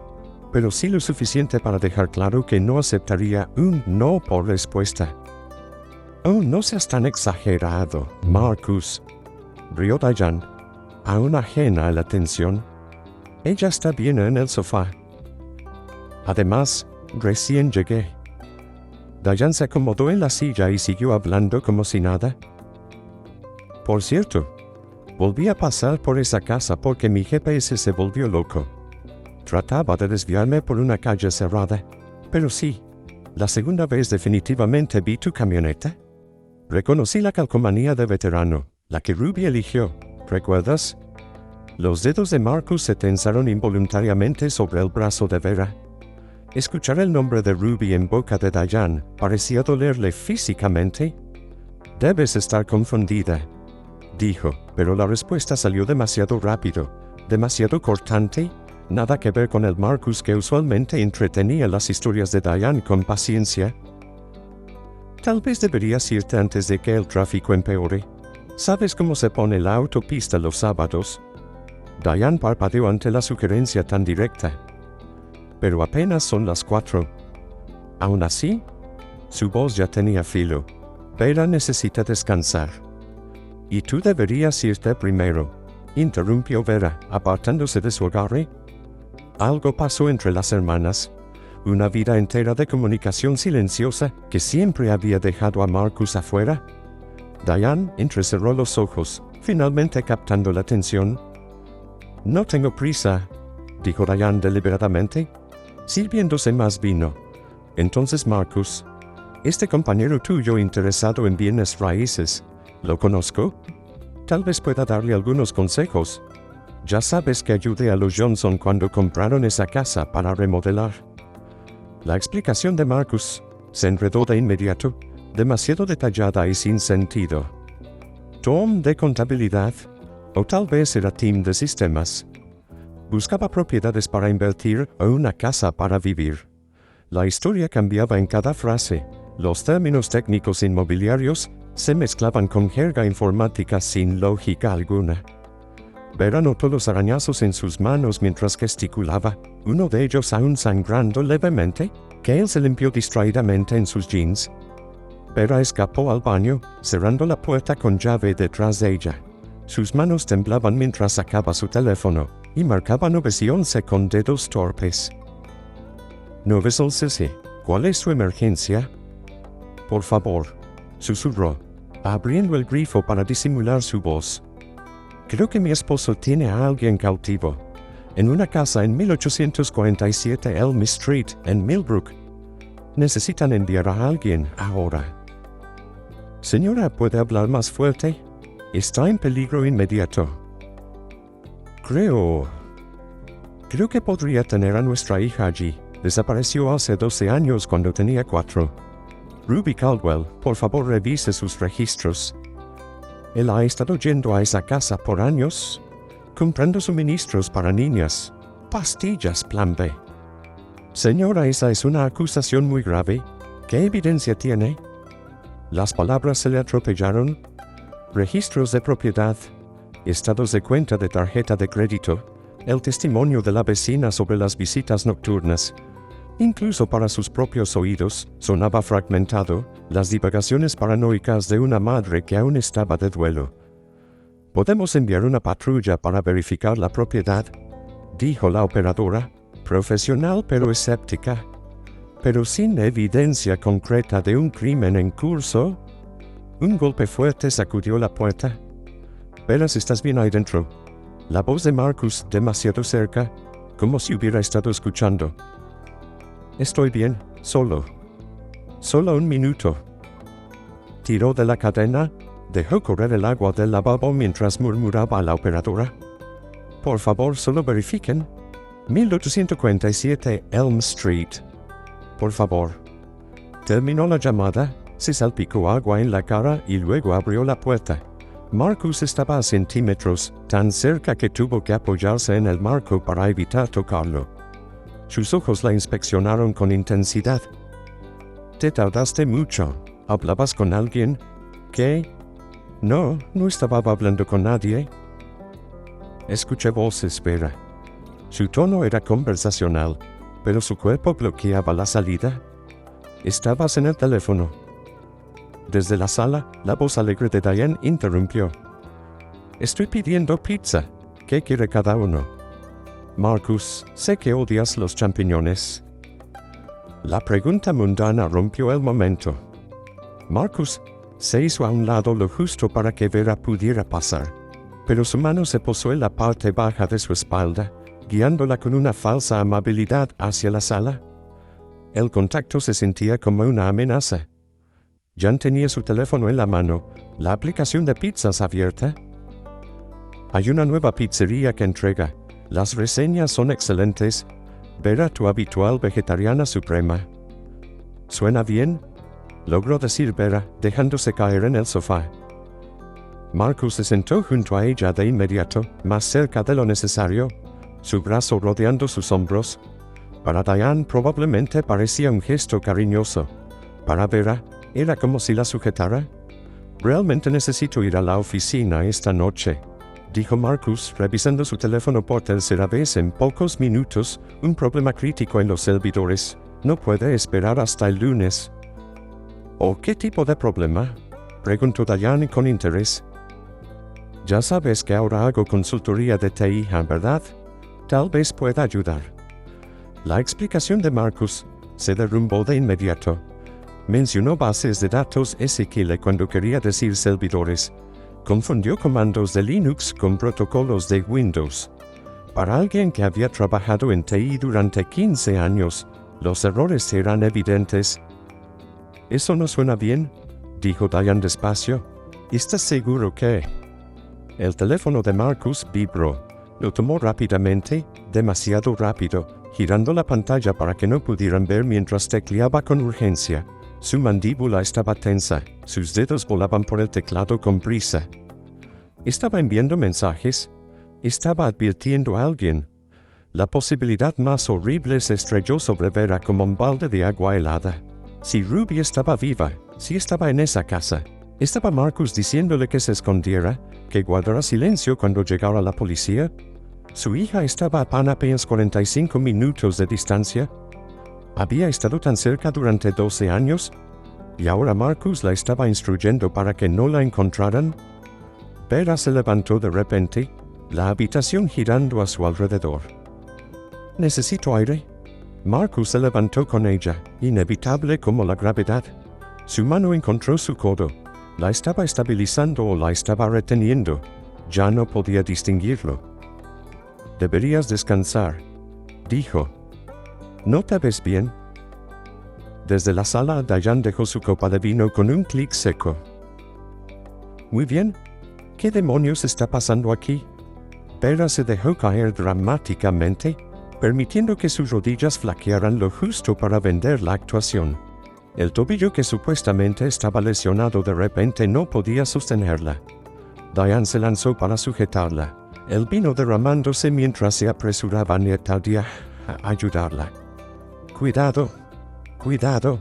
pero sí lo suficiente para dejar claro que no aceptaría un no por respuesta. Oh, no seas tan exagerado, Marcus, rió Diane, aún ajena a la tensión. Ella está bien en el sofá. Además, recién llegué. Diane se acomodó en la silla y siguió hablando como si nada. Por cierto, volví a pasar por esa casa porque mi GPS se volvió loco. Trataba de desviarme por una calle cerrada, pero sí, la segunda vez definitivamente vi tu camioneta. Reconocí la calcomanía de veterano, la que Ruby eligió, ¿recuerdas? Los dedos de Marcus se tensaron involuntariamente sobre el brazo de Vera. Escuchar el nombre de Ruby en boca de Diane parecía dolerle físicamente. Debes estar confundida, dijo, pero la respuesta salió demasiado rápido, demasiado cortante, nada que ver con el Marcus que usualmente entretenía las historias de Diane con paciencia. Tal vez deberías irte antes de que el tráfico empeore. ¿Sabes cómo se pone la autopista los sábados? Diane parpadeó ante la sugerencia tan directa. Pero apenas son las 4. Aún así, su voz ya tenía filo. Vera necesita descansar. Y tú deberías irte primero, interrumpió Vera, apartándose de su agarre. Algo pasó entre las hermanas. Una vida entera de comunicación silenciosa que siempre había dejado a Marcus afuera. Diane entrecerró los ojos, finalmente captando la atención. No tengo prisa, dijo Diane deliberadamente, sirviéndose más vino. Entonces Marcus, este compañero tuyo interesado en bienes raíces, ¿lo conozco? Tal vez pueda darle algunos consejos. Ya sabes que ayudé a los Johnson cuando compraron esa casa para remodelar. La explicación de Marcus se enredó de inmediato, demasiado detallada y sin sentido. Tom de contabilidad, o tal vez era Tim de sistemas. Buscaba propiedades para invertir o una casa para vivir. La historia cambiaba en cada frase. Los términos técnicos inmobiliarios se mezclaban con jerga informática sin lógica alguna. Vera notó los arañazos en sus manos mientras gesticulaba, uno de ellos aún sangrando levemente, que él se limpió distraídamente en sus jeans. Vera escapó al baño, cerrando la puerta con llave detrás de ella. Sus manos temblaban mientras sacaba su teléfono, y marcaba 911 con dedos torpes. 911, ¿cuál es su emergencia? Por favor, susurró, abriendo el grifo para disimular su voz. Creo que mi esposo tiene a alguien cautivo, en una casa en 1847 Elm Street, en Millbrook. Necesitan enviar a alguien ahora. Señora, ¿puede hablar más fuerte? Está en peligro inmediato. Creo que podría tener a nuestra hija allí. Desapareció hace 12 años cuando tenía 4. Ruby Caldwell, por favor revise sus registros. Él ha estado yendo a esa casa por años, comprando suministros para niñas, pastillas Plan B. Señora, esa es una acusación muy grave. ¿Qué evidencia tiene? Las palabras se le atropellaron. Registros de propiedad, estados de cuenta de tarjeta de crédito, el testimonio de la vecina sobre las visitas nocturnas. Incluso para sus propios oídos, sonaba fragmentado, las divagaciones paranoicas de una madre que aún estaba de duelo. «Podemos enviar una patrulla para verificar la propiedad», dijo la operadora, profesional pero escéptica. «Pero sin evidencia concreta de un crimen en curso». Un golpe fuerte sacudió la puerta. «Verás, ¿estás bien ahí dentro?» La voz de Marcus demasiado cerca, como si hubiera estado escuchando. «Estoy bien, solo un minuto». Tiró de la cadena, dejó correr el agua del lavabo mientras murmuraba a la operadora. Por favor, solo verifiquen. 1847 Elm Street. Por favor. Terminó la llamada, se salpicó agua en la cara y luego abrió la puerta. Marcus estaba a centímetros, tan cerca que tuvo que apoyarse en el marco para evitar tocarlo. Sus ojos la inspeccionaron con intensidad. «Te tardaste mucho. ¿Hablabas con alguien?» «¿Qué?» «No, no estaba hablando con nadie». Escuché voces, Vera. Su tono era conversacional, pero su cuerpo bloqueaba la salida. «Estabas en el teléfono». Desde la sala, la voz alegre de Diane interrumpió. «Estoy pidiendo pizza. ¿Qué quiere cada uno?» «Marcus, sé que odias los champiñones». La pregunta mundana rompió el momento. Marcus se hizo a un lado lo justo para que Vera pudiera pasar, pero su mano se posó en la parte baja de su espalda, guiándola con una falsa amabilidad hacia la sala. El contacto se sentía como una amenaza. Jan tenía su teléfono en la mano, la aplicación de pizzas abierta. «Hay una nueva pizzería que entrega. Las reseñas son excelentes. Vera, tu habitual vegetariana suprema». «¿Suena bien?», logró decir Vera, dejándose caer en el sofá. Marcus se sentó junto a ella de inmediato, más cerca de lo necesario, su brazo rodeando sus hombros. Para Diane probablemente parecía un gesto cariñoso. Para Vera, era como si la sujetara. «Realmente necesito ir a la oficina esta noche», dijo Marcus, revisando su teléfono por tercera vez en pocos minutos. «Un problema crítico en los servidores. No puede esperar hasta el lunes». «¿O qué tipo de problema?», preguntó Diane con interés. «Ya sabes que ahora hago consultoría de TI, ¿verdad? Tal vez pueda ayudar». La explicación de Marcus se derrumbó de inmediato. Mencionó bases de datos SQL cuando quería decir servidores. Confundió comandos de Linux con protocolos de Windows. Para alguien que había trabajado en TI durante 15 años, los errores eran evidentes. «Eso no suena bien», dijo Diane despacio. «¿Estás seguro que...?» El teléfono de Marcus vibró. Lo tomó rápidamente, demasiado rápido, girando la pantalla para que no pudieran ver mientras tecleaba con urgencia. Su mandíbula estaba tensa, sus dedos volaban por el teclado con prisa. ¿Estaba enviando mensajes? ¿Estaba advirtiendo a alguien? La posibilidad más horrible se estrelló sobre Vera como un balde de agua helada. Si Ruby estaba viva, si estaba en esa casa, ¿estaba Marcus diciéndole que se escondiera, que guardara silencio cuando llegara la policía? ¿Su hija estaba a apenas 45 minutos de distancia? ¿Había estado tan cerca durante 12 años? ¿Y ahora Marcus la estaba instruyendo para que no la encontraran? Vera se levantó de repente, la habitación girando a su alrededor. «Necesito aire». Marcus se levantó con ella, inevitable como la gravedad. Su mano encontró su codo. La estaba estabilizando o la estaba reteniendo. Ya no podía distinguirlo. «Deberías descansar», dijo. «¿No te ves bien?» Desde la sala, Diane dejó su copa de vino con un clic seco. «Muy bien. ¿Qué demonios está pasando aquí?» Vera se dejó caer dramáticamente, permitiendo que sus rodillas flaquearan lo justo para vender la actuación. El tobillo que supuestamente estaba lesionado de repente no podía sostenerla. Diane se lanzó para sujetarla, el vino derramándose mientras se apresuraba Natalia a ayudarla. «Cuidado, cuidado».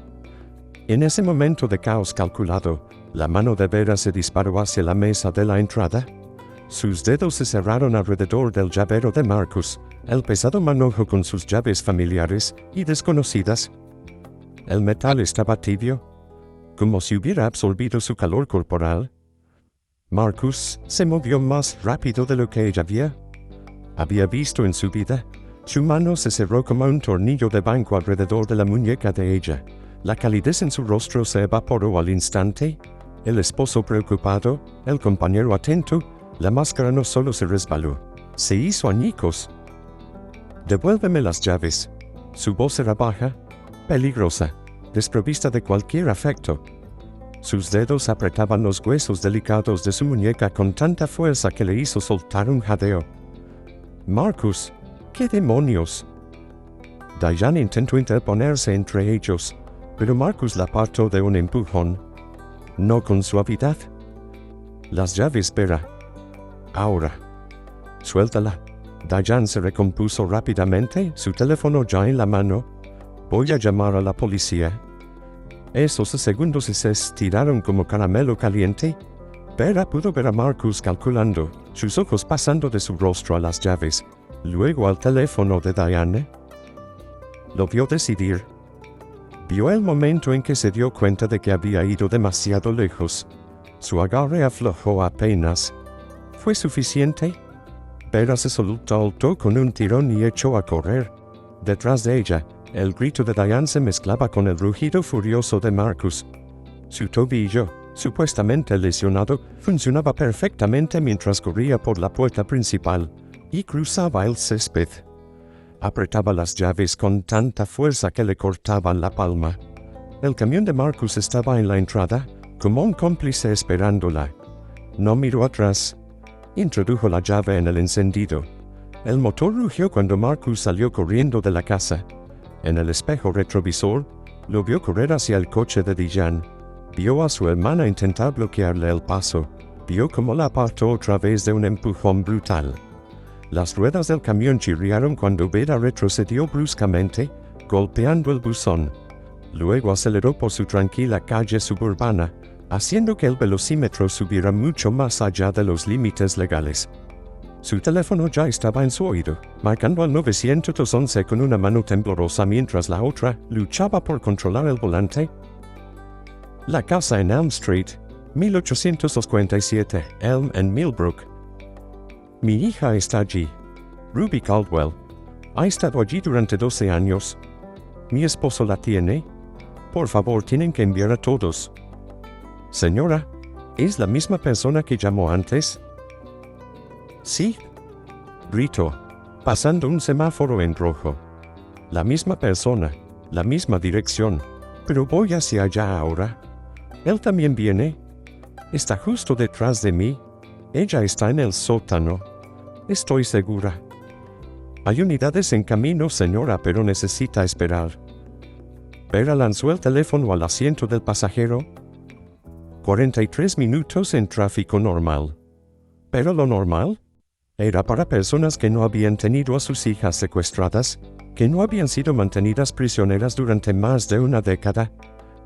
En ese momento de caos calculado, la mano de Vera se disparó hacia la mesa de la entrada. Sus dedos se cerraron alrededor del llavero de Marcus, el pesado manojo con sus llaves familiares y desconocidas. El metal estaba tibio, como si hubiera absorbido su calor corporal. Marcus se movió más rápido de lo que ella había visto en su vida. Su mano se cerró como un tornillo de banco alrededor de la muñeca de ella. La calidez en su rostro se evaporó al instante. El esposo preocupado, el compañero atento, la máscara no solo se resbaló, se hizo añicos. «Devuélveme las llaves». Su voz era baja, peligrosa, desprovista de cualquier afecto. Sus dedos apretaban los huesos delicados de su muñeca con tanta fuerza que le hizo soltar un jadeo. «Marcus, ¿qué demonios?» Diane intentó interponerse entre ellos, pero Marcus la apartó de un empujón. No con suavidad. «Las llaves, Vera. Ahora. Suéltala». Diane se recompuso rápidamente, su teléfono ya en la mano. «Voy a llamar a la policía». Esos segundos se estiraron como caramelo caliente. Vera pudo ver a Marcus calculando, sus ojos pasando de su rostro a las llaves, luego al teléfono de Diane. Lo vio decidir. Vio el momento en que se dio cuenta de que había ido demasiado lejos. Su agarre aflojó apenas. ¿Fue suficiente? Vera se soltó con un tirón y echó a correr. Detrás de ella, el grito de Diane se mezclaba con el rugido furioso de Marcus. Su tobillo, supuestamente lesionado, funcionaba perfectamente mientras corría por la puerta principal y cruzaba el césped. Apretaba las llaves con tanta fuerza que le cortaban la palma. El camión de Marcus estaba en la entrada, como un cómplice esperándola. No miró atrás. Introdujo la llave en el encendido. El motor rugió cuando Marcus salió corriendo de la casa. En el espejo retrovisor, lo vio correr hacia el coche de Diane. Vio a su hermana intentar bloquearle el paso. Vio cómo la apartó otra vez de un empujón brutal. Las ruedas del camión chirriaron cuando Vera retrocedió bruscamente, golpeando el buzón. Luego aceleró por su tranquila calle suburbana, haciendo que el velocímetro subiera mucho más allá de los límites legales. Su teléfono ya estaba en su oído, marcando al 911 con una mano temblorosa mientras la otra luchaba por controlar el volante. La casa en Elm Street, 1847, Elm en Millbrook. Mi hija está allí. Ruby Caldwell. Ha estado allí durante 12 años. Mi esposo la tiene. Por favor, tienen que enviar a todos. Señora, ¿es la misma persona que llamó antes? Sí. Gritó, pasando un semáforo en rojo. La misma persona, la misma dirección, pero voy hacia allá ahora. Él también viene. Está justo detrás de mí. Ella está en el sótano. Estoy segura. Hay unidades en camino, señora, pero necesita esperar. Vera lanzó el teléfono al asiento del pasajero. 43 minutos en tráfico normal. ¿Pero lo normal? Era para personas que no habían tenido a sus hijas secuestradas, que no habían sido mantenidas prisioneras durante más de una década.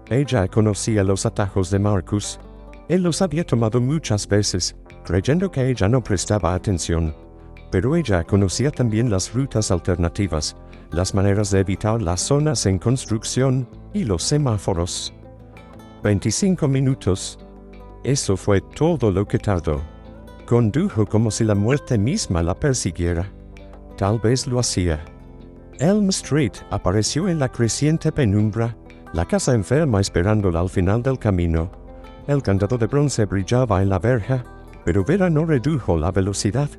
Ella conocía los atajos de Marcus. Él los había tomado muchas veces, creyendo que ella no prestaba atención. Pero ella conocía también las rutas alternativas, las maneras de evitar las zonas en construcción y los semáforos. 25 minutos. Eso fue todo lo que tardó. Condujo como si la muerte misma la persiguiera. Tal vez lo hacía. Elm Street apareció en la creciente penumbra, la casa enferma esperándola al final del camino. El candado de bronce brillaba en la verja, pero Vera no redujo la velocidad.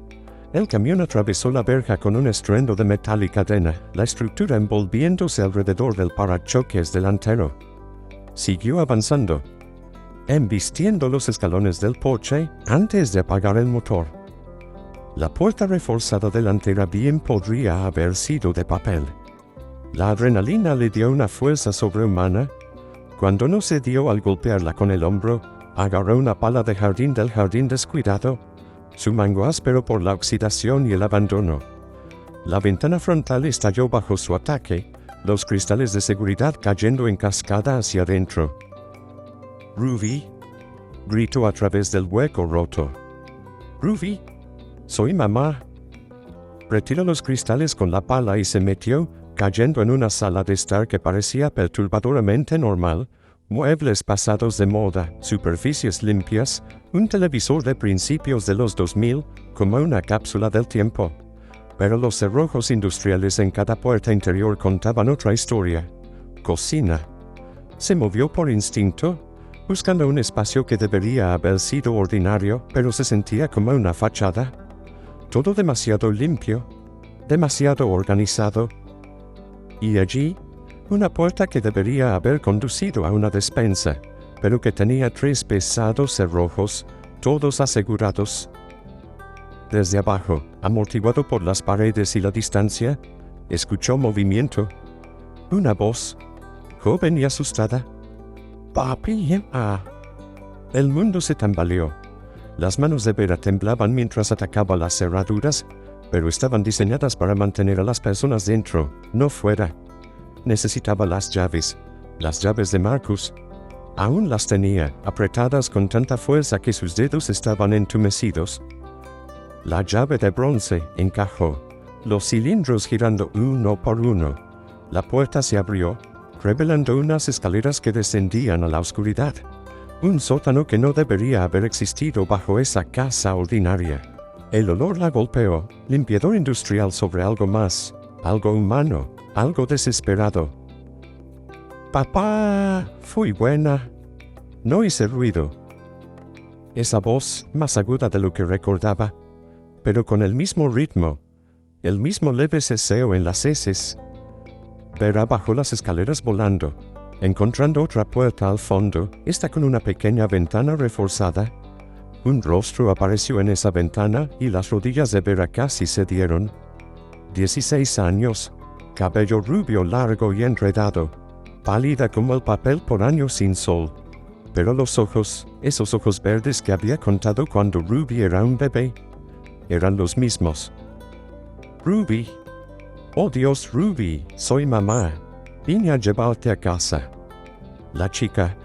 El camión atravesó la verja con un estruendo de metal y cadena, la estructura envolviéndose alrededor del parachoques delantero. Siguió avanzando, embistiendo los escalones del porche antes de apagar el motor. La puerta reforzada delantera bien podría haber sido de papel. La adrenalina le dio una fuerza sobrehumana. Cuando no cedió al golpearla con el hombro, agarró una pala de jardín del jardín descuidado, su mango áspero por la oxidación y el abandono. La ventana frontal estalló bajo su ataque, los cristales de seguridad cayendo en cascada hacia adentro. «Ruby», gritó a través del hueco roto. «Ruby, soy mamá». Retiró los cristales con la pala y se metió, cayendo en una sala de estar que parecía perturbadoramente normal, muebles pasados de moda, superficies limpias, un televisor de principios de los 2000, como una cápsula del tiempo. Pero los cerrojos industriales en cada puerta interior contaban otra historia. Cocina. Se movió por instinto, buscando un espacio que debería haber sido ordinario, pero se sentía como una fachada. Todo demasiado limpio, demasiado organizado. Y allí, una puerta que debería haber conducido a una despensa, pero que tenía 3 pesados cerrojos, todos asegurados. Desde abajo, amortiguado por las paredes y la distancia, escuchó movimiento. Una voz, joven y asustada. «Papi, El mundo se tambaleó. Las manos de Vera temblaban mientras atacaba las cerraduras, pero estaban diseñadas para mantener a las personas dentro, no fuera. Necesitaba las llaves de Marcus. Aún las tenía, apretadas con tanta fuerza que sus dedos estaban entumecidos. La llave de bronce encajó, los cilindros girando uno por uno. La puerta se abrió, revelando unas escaleras que descendían a la oscuridad. Un sótano que no debería haber existido bajo esa casa ordinaria. El olor la golpeó, limpiador industrial sobre algo más, algo humano, algo desesperado. «Papá, fui buena». No hice ruido. Esa voz, más aguda de lo que recordaba, pero con el mismo ritmo, el mismo leve ceseo en las heces. Vera bajó las escaleras volando, encontrando otra puerta al fondo, esta con una pequeña ventana reforzada. Un rostro apareció en esa ventana y las rodillas de Vera casi cedieron. 16 años, cabello rubio largo y enredado, pálida como el papel por años sin sol. Pero los ojos, esos ojos verdes que había contado cuando Ruby era un bebé, eran los mismos. «Ruby. Oh Dios, Ruby, soy mamá. Vine a llevarte a casa». La chica,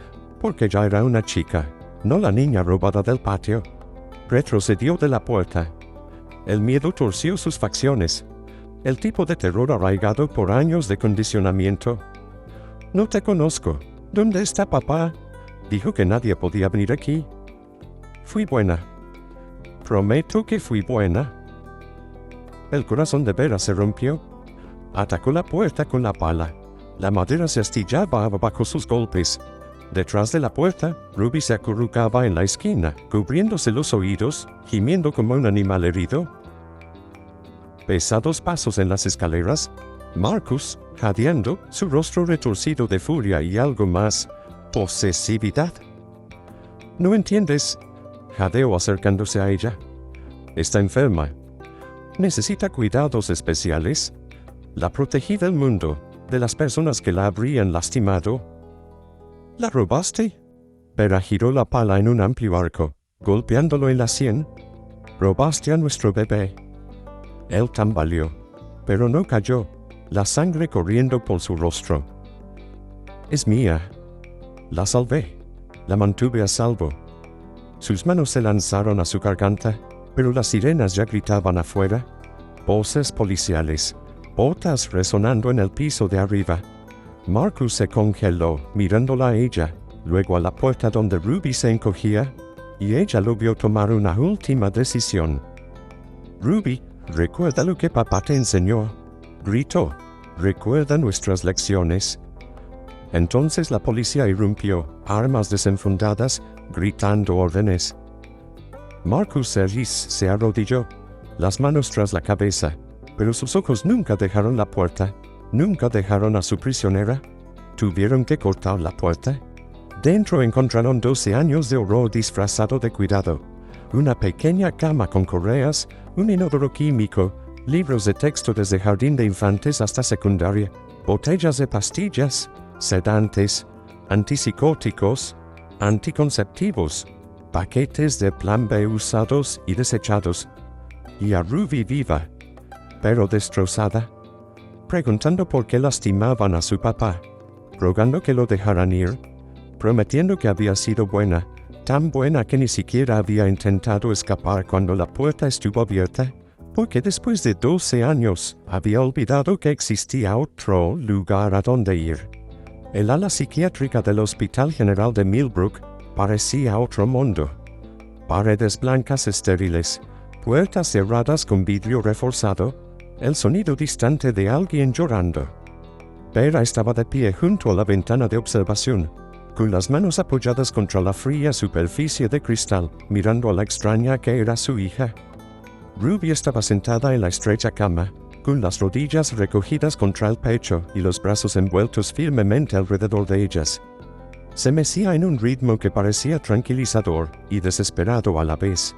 porque ya era una chica, no la niña robada del patio, retrocedió de la puerta. El miedo torció sus facciones, el tipo de terror arraigado por años de condicionamiento. «No te conozco. ¿Dónde está papá? Dijo que nadie podía venir aquí». «Fui buena. Prometo que fui buena». El corazón de Vera se rompió. Atacó la puerta con la pala. La madera se astillaba bajo sus golpes. Detrás de la puerta, Ruby se acurrucaba en la esquina, cubriéndose los oídos, gimiendo como un animal herido. Pesados pasos en las escaleras. Marcus, jadeando, su rostro retorcido de furia y algo más, posesividad. «¿No entiendes?», jadeó acercándose a ella. «Está enferma. Necesita cuidados especiales. La protegí del mundo, de las personas que la habrían lastimado». «¿La robaste?». Vera giró la pala en un amplio arco, golpeándolo en la sien. «Robaste a nuestro bebé». Él tambaleó, pero no cayó, la sangre corriendo por su rostro. «Es mía. La salvé. La mantuve a salvo». Sus manos se lanzaron a su garganta, pero las sirenas ya gritaban afuera. Voces policiales, botas resonando en el piso de arriba. Marcus se congeló, mirándola a ella, luego a la puerta donde Ruby se encogía, y ella lo vio tomar una última decisión. «Ruby, recuerda lo que papá te enseñó», gritó. «Recuerda nuestras lecciones». Entonces la policía irrumpió, armas desenfundadas, gritando órdenes. Marcus Sergis se arrodilló, las manos tras la cabeza, pero sus ojos nunca dejaron la puerta, nunca dejaron a su prisionera. Tuvieron que cortar la puerta. Dentro encontraron 12 años de horror disfrazado de cuidado, una pequeña cama con correas, un inodoro químico, libros de texto desde jardín de infantes hasta secundaria, botellas de pastillas, sedantes, antipsicóticos, anticonceptivos, paquetes de plan B usados y desechados, y a Ruby viva, pero destrozada, preguntando por qué lastimaban a su papá, rogando que lo dejaran ir, prometiendo que había sido buena, tan buena que ni siquiera había intentado escapar cuando la puerta estuvo abierta, porque después de 12 años había olvidado que existía otro lugar a donde ir. El ala psiquiátrica del Hospital General de Millbrook parecía otro mundo. Paredes blancas estériles, puertas cerradas con vidrio reforzado, el sonido distante de alguien llorando. Vera estaba de pie junto a la ventana de observación, con las manos apoyadas contra la fría superficie de cristal, mirando a la extraña que era su hija. Ruby estaba sentada en la estrecha cama, con las rodillas recogidas contra el pecho y los brazos envueltos firmemente alrededor de ellas. Se mecía en un ritmo que parecía tranquilizador y desesperado a la vez.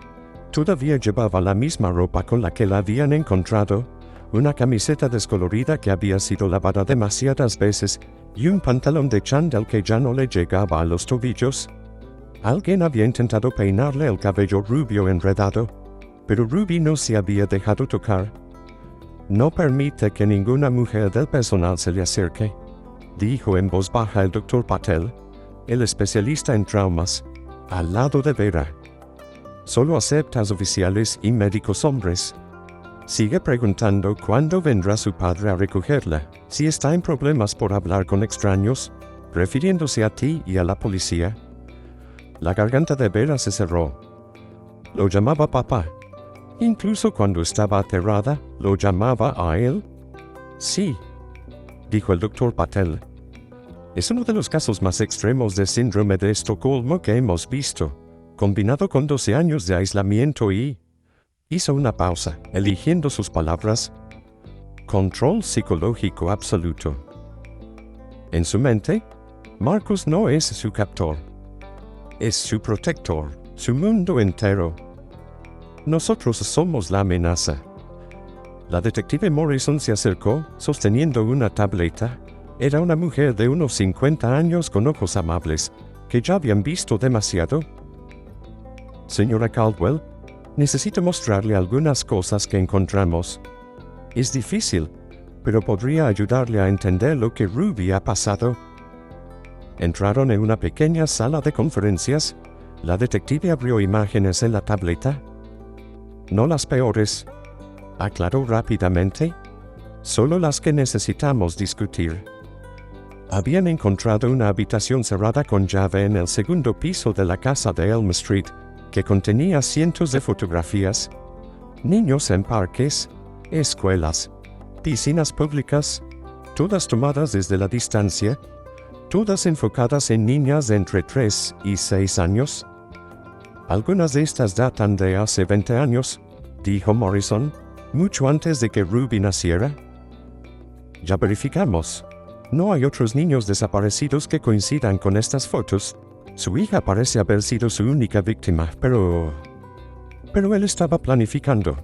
Todavía llevaba la misma ropa con la que la habían encontrado, una camiseta descolorida que había sido lavada demasiadas veces y un pantalón de chándal que ya no le llegaba a los tobillos. Alguien había intentado peinarle el cabello rubio enredado, pero Ruby no se había dejado tocar. «No permite que ninguna mujer del personal se le acerque», dijo en voz baja el Dr. Patel, el especialista en traumas, al lado de Vera. «Solo aceptas oficiales y médicos hombres. Sigue preguntando cuándo vendrá su padre a recogerla, si está en problemas por hablar con extraños, refiriéndose a ti y a la policía». La garganta de Vera se cerró. Lo llamaba papá. Incluso cuando estaba aterrada, ¿lo llamaba a él? Sí, dijo el Dr. Patel. Es uno de los casos más extremos de síndrome de Estocolmo que hemos visto, combinado con 12 años de aislamiento y... Hizo una pausa, eligiendo sus palabras. Control psicológico absoluto. En su mente, Marcus no es su captor. Es su protector, su mundo entero. Nosotros somos la amenaza. La detective Morrison se acercó, sosteniendo una tableta. Era una mujer de unos 50 años con ojos amables, que ya habían visto demasiado. Señora Caldwell, necesito mostrarle algunas cosas que encontramos. Es difícil, pero podría ayudarle a entender lo que Ruby ha pasado. Entraron en una pequeña sala de conferencias. La detective abrió imágenes en la tableta. No las peores, aclaró rápidamente, solo las que necesitamos discutir. Habían encontrado una habitación cerrada con llave en el segundo piso de la casa de Elm Street, que contenía cientos de fotografías. Niños en parques, escuelas, piscinas públicas, todas tomadas desde la distancia, todas enfocadas en niñas de entre 3 y 6 años. Algunas de estas datan de hace 20 años, dijo Morrison, mucho antes de que Ruby naciera. Ya verificamos. No hay otros niños desaparecidos que coincidan con estas fotos. Su hija parece haber sido su única víctima, pero él estaba planificando.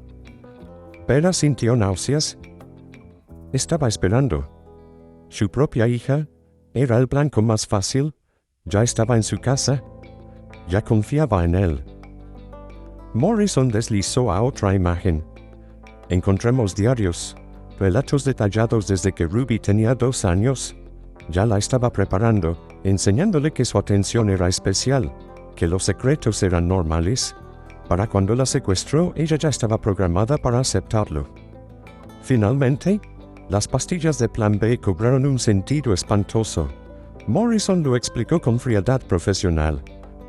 Vera sintió náuseas. Estaba esperando. Su propia hija era el blanco más fácil. Ya estaba en su casa. Ya confiaba en él. Morrison deslizó a otra imagen. Encontramos diarios, relatos detallados desde que Ruby tenía 2 años. Ya la estaba preparando, enseñándole que su atención era especial, que los secretos eran normales. Para cuando la secuestró, ella ya estaba programada para aceptarlo. Finalmente, las pastillas de Plan B cobraron un sentido espantoso. Morrison lo explicó con frialdad profesional,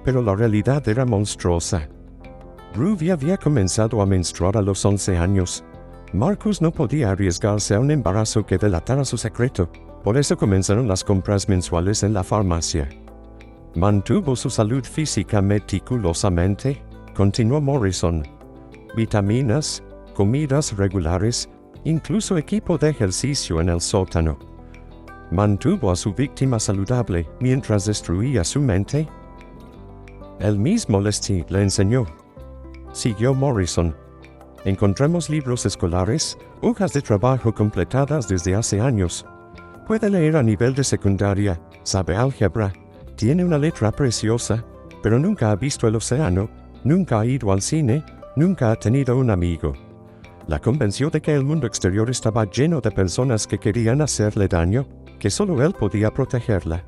pero la realidad era monstruosa. Ruby había comenzado a menstruar a los 11 años. Marcus no podía arriesgarse a un embarazo que delatara su secreto, por eso comenzaron las compras mensuales en la farmacia. Mantuvo su salud física meticulosamente, continuó Morrison. Vitaminas, comidas regulares, incluso equipo de ejercicio en el sótano. Mantuvo a su víctima saludable mientras destruía su mente. Él mismo le enseñó. Siguió Morrison. Encontramos libros escolares, hojas de trabajo completadas desde hace años. Puede leer a nivel de secundaria, sabe álgebra, tiene una letra preciosa, pero nunca ha visto el océano, nunca ha ido al cine, nunca ha tenido un amigo. La convenció de que el mundo exterior estaba lleno de personas que querían hacerle daño, que solo él podía protegerla.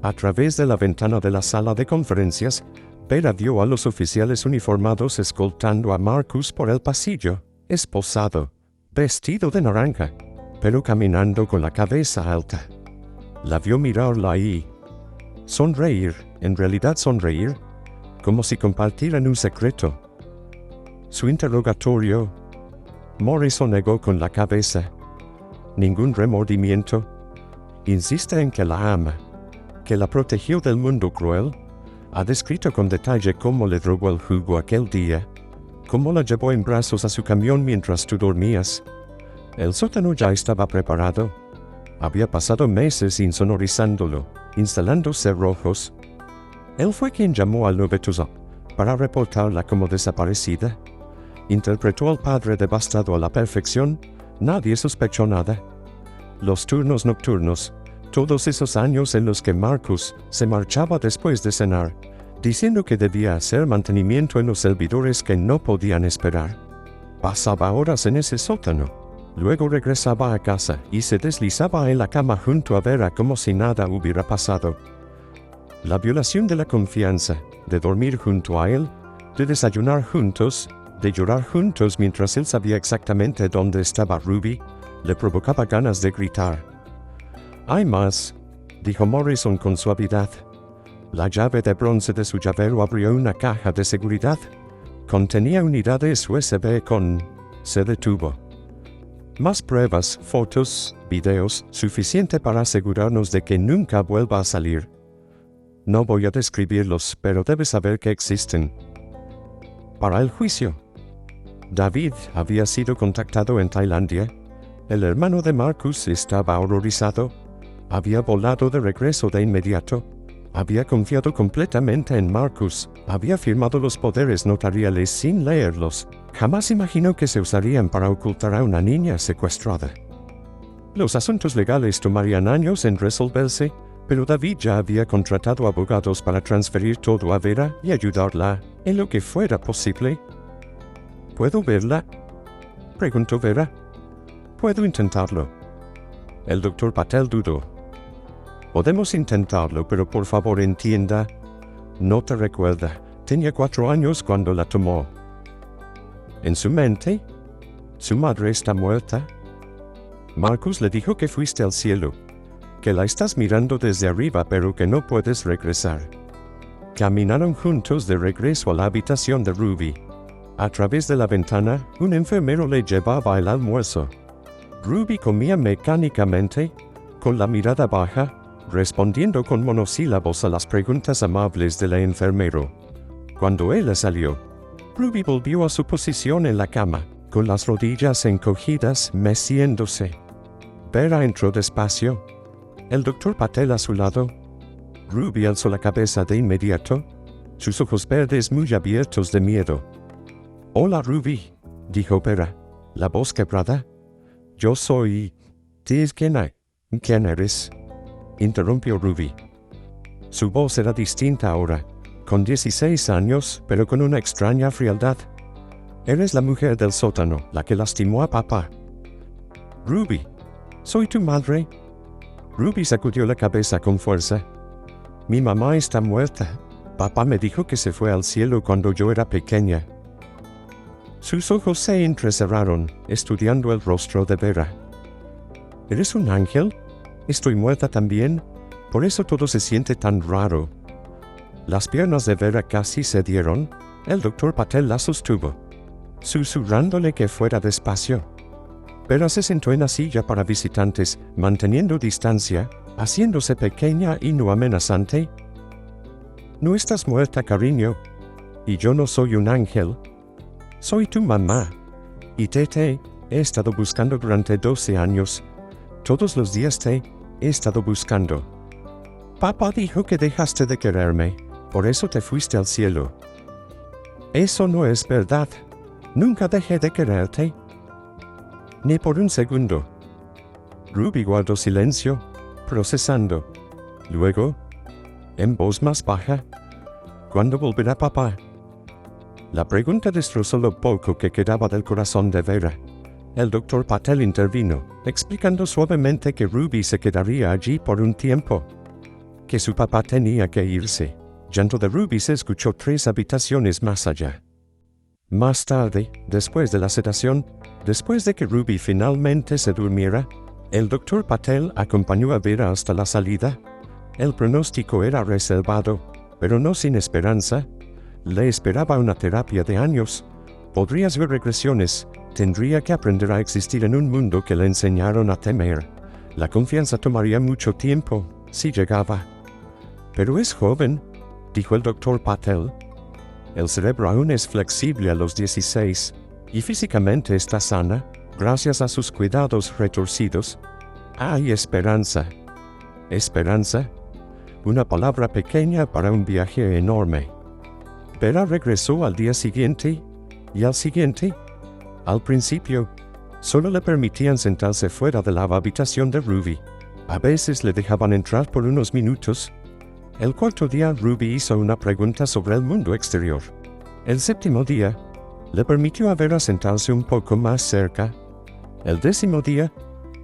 A través de la ventana de la sala de conferencias, Vera vio a los oficiales uniformados escoltando a Marcus por el pasillo, esposado, vestido de naranja, pero caminando con la cabeza alta. La vio mirarla y sonreír, en realidad sonreír, como si compartieran un secreto. Su interrogatorio. Morrison negó con la cabeza. Ningún remordimiento. Insiste en que la ama, que la protegió del mundo cruel. Ha descrito con detalle cómo le drogó el jugo aquel día, cómo la llevó en brazos a su camión mientras tú dormías. El sótano ya estaba preparado. Había pasado meses insonorizándolo, instalando cerrojos. Él fue quien llamó al 911 para reportarla como desaparecida. Interpretó al padre devastado a la perfección. Nadie sospechó nada. Los turnos nocturnos, todos esos años en los que Marcus se marchaba después de cenar, diciendo que debía hacer mantenimiento en los servidores que no podían esperar. Pasaba horas en ese sótano. Luego regresaba a casa y se deslizaba en la cama junto a Vera como si nada hubiera pasado. La violación de la confianza, de dormir junto a él, de desayunar juntos, de llorar juntos mientras él sabía exactamente dónde estaba Ruby, le provocaba ganas de gritar. «Hay más», dijo Morrison con suavidad. La llave de bronce de su llavero abrió una caja de seguridad. Contenía unidades USB con... Se detuvo. Más pruebas, fotos, videos, suficiente para asegurarnos de que nunca vuelva a salir. No voy a describirlos, pero debes saber que existen. Para el juicio. David había sido contactado en Tailandia. El hermano de Marcus estaba horrorizado. Había volado de regreso de inmediato. Había confiado completamente en Marcus. Había firmado los poderes notariales sin leerlos. Jamás imaginó que se usarían para ocultar a una niña secuestrada. Los asuntos legales tomarían años en resolverse, pero David ya había contratado abogados para transferir todo a Vera y ayudarla en lo que fuera posible. ¿Puedo verla?, preguntó Vera. «Puedo intentarlo». El doctor Patel dudó. «Podemos intentarlo, pero por favor entienda. No te recuerda. Tenía 4 años cuando la tomó». En su mente, su madre está muerta. Marcus le dijo que fuiste al cielo, que la estás mirando desde arriba pero que no puedes regresar. Caminaron juntos de regreso a la habitación de Ruby. A través de la ventana, un enfermero le llevaba el almuerzo. Ruby comía mecánicamente, con la mirada baja, respondiendo con monosílabos a las preguntas amables del enfermero. Cuando él salió, Ruby volvió a su posición en la cama, con las rodillas encogidas, meciéndose. Vera entró despacio. El doctor Patel a su lado. Ruby alzó la cabeza de inmediato, sus ojos verdes muy abiertos de miedo. «Hola, Ruby», dijo Vera, la voz quebrada. «Yo soy... ¿Quién eres?», interrumpió Ruby. Su voz era distinta ahora, con 16 años, pero con una extraña frialdad. «Eres la mujer del sótano, la que lastimó a papá». «Ruby, ¿soy tu madre?». Ruby sacudió la cabeza con fuerza. «Mi mamá está muerta. Papá me dijo que se fue al cielo cuando yo era pequeña». Sus ojos se entrecerraron, estudiando el rostro de Vera. «¿Eres un ángel? Estoy muerta también. Por eso todo se siente tan raro». Las piernas de Vera casi cedieron. El doctor Patel la sostuvo, susurrándole que fuera despacio. Vera se sentó en la silla para visitantes, manteniendo distancia, haciéndose pequeña y no amenazante. «No estás muerta, cariño. Y yo no soy un ángel. Soy tu mamá. Y te he estado buscando durante 12 años. Todos los días te he estado buscando. Papá dijo que dejaste de quererme, por eso te fuiste al cielo». «Eso no es verdad. Nunca dejé de quererte. Ni por un segundo». Ruby guardó silencio, procesando. Luego, en voz más baja, «¿Cuándo volverá papá?». La pregunta destrozó lo poco que quedaba del corazón de Vera. El doctor Patel intervino, explicando suavemente que Ruby se quedaría allí por un tiempo, que su papá tenía que irse. Llanto de Ruby se escuchó 3 habitaciones más allá. Más tarde, después de la sedación, después de que Ruby finalmente se durmiera, el doctor Patel acompañó a Vera hasta la salida. El pronóstico era reservado, pero no sin esperanza. Le esperaba una terapia de años. Podrías ver regresiones. Tendría que aprender a existir en un mundo que le enseñaron a temer. La confianza tomaría mucho tiempo, si llegaba. «Pero es joven», dijo el doctor Patel. «El cerebro aún es flexible a los 16, y físicamente está sana, gracias a sus cuidados retorcidos. Hay esperanza». «¿Esperanza?». una palabra pequeña para un viaje enorme. Bella regresó al día siguiente y al siguiente. Al principio, solo le permitían sentarse fuera de la habitación de Ruby. A veces le dejaban entrar por unos minutos. El cuarto día, Ruby hizo una pregunta sobre el mundo exterior. El séptimo día, le permitió a Vera sentarse un poco más cerca. El 10º día,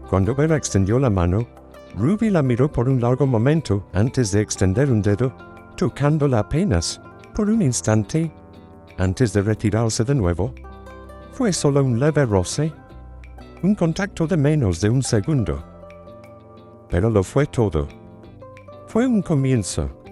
cuando Vera extendió la mano, Ruby la miró por un largo momento antes de extender un dedo, tocándola apenas, por un instante, antes de retirarse de nuevo. Fue solo un leve roce, un contacto de menos de un segundo. Pero lo fue todo. Fue un comienzo.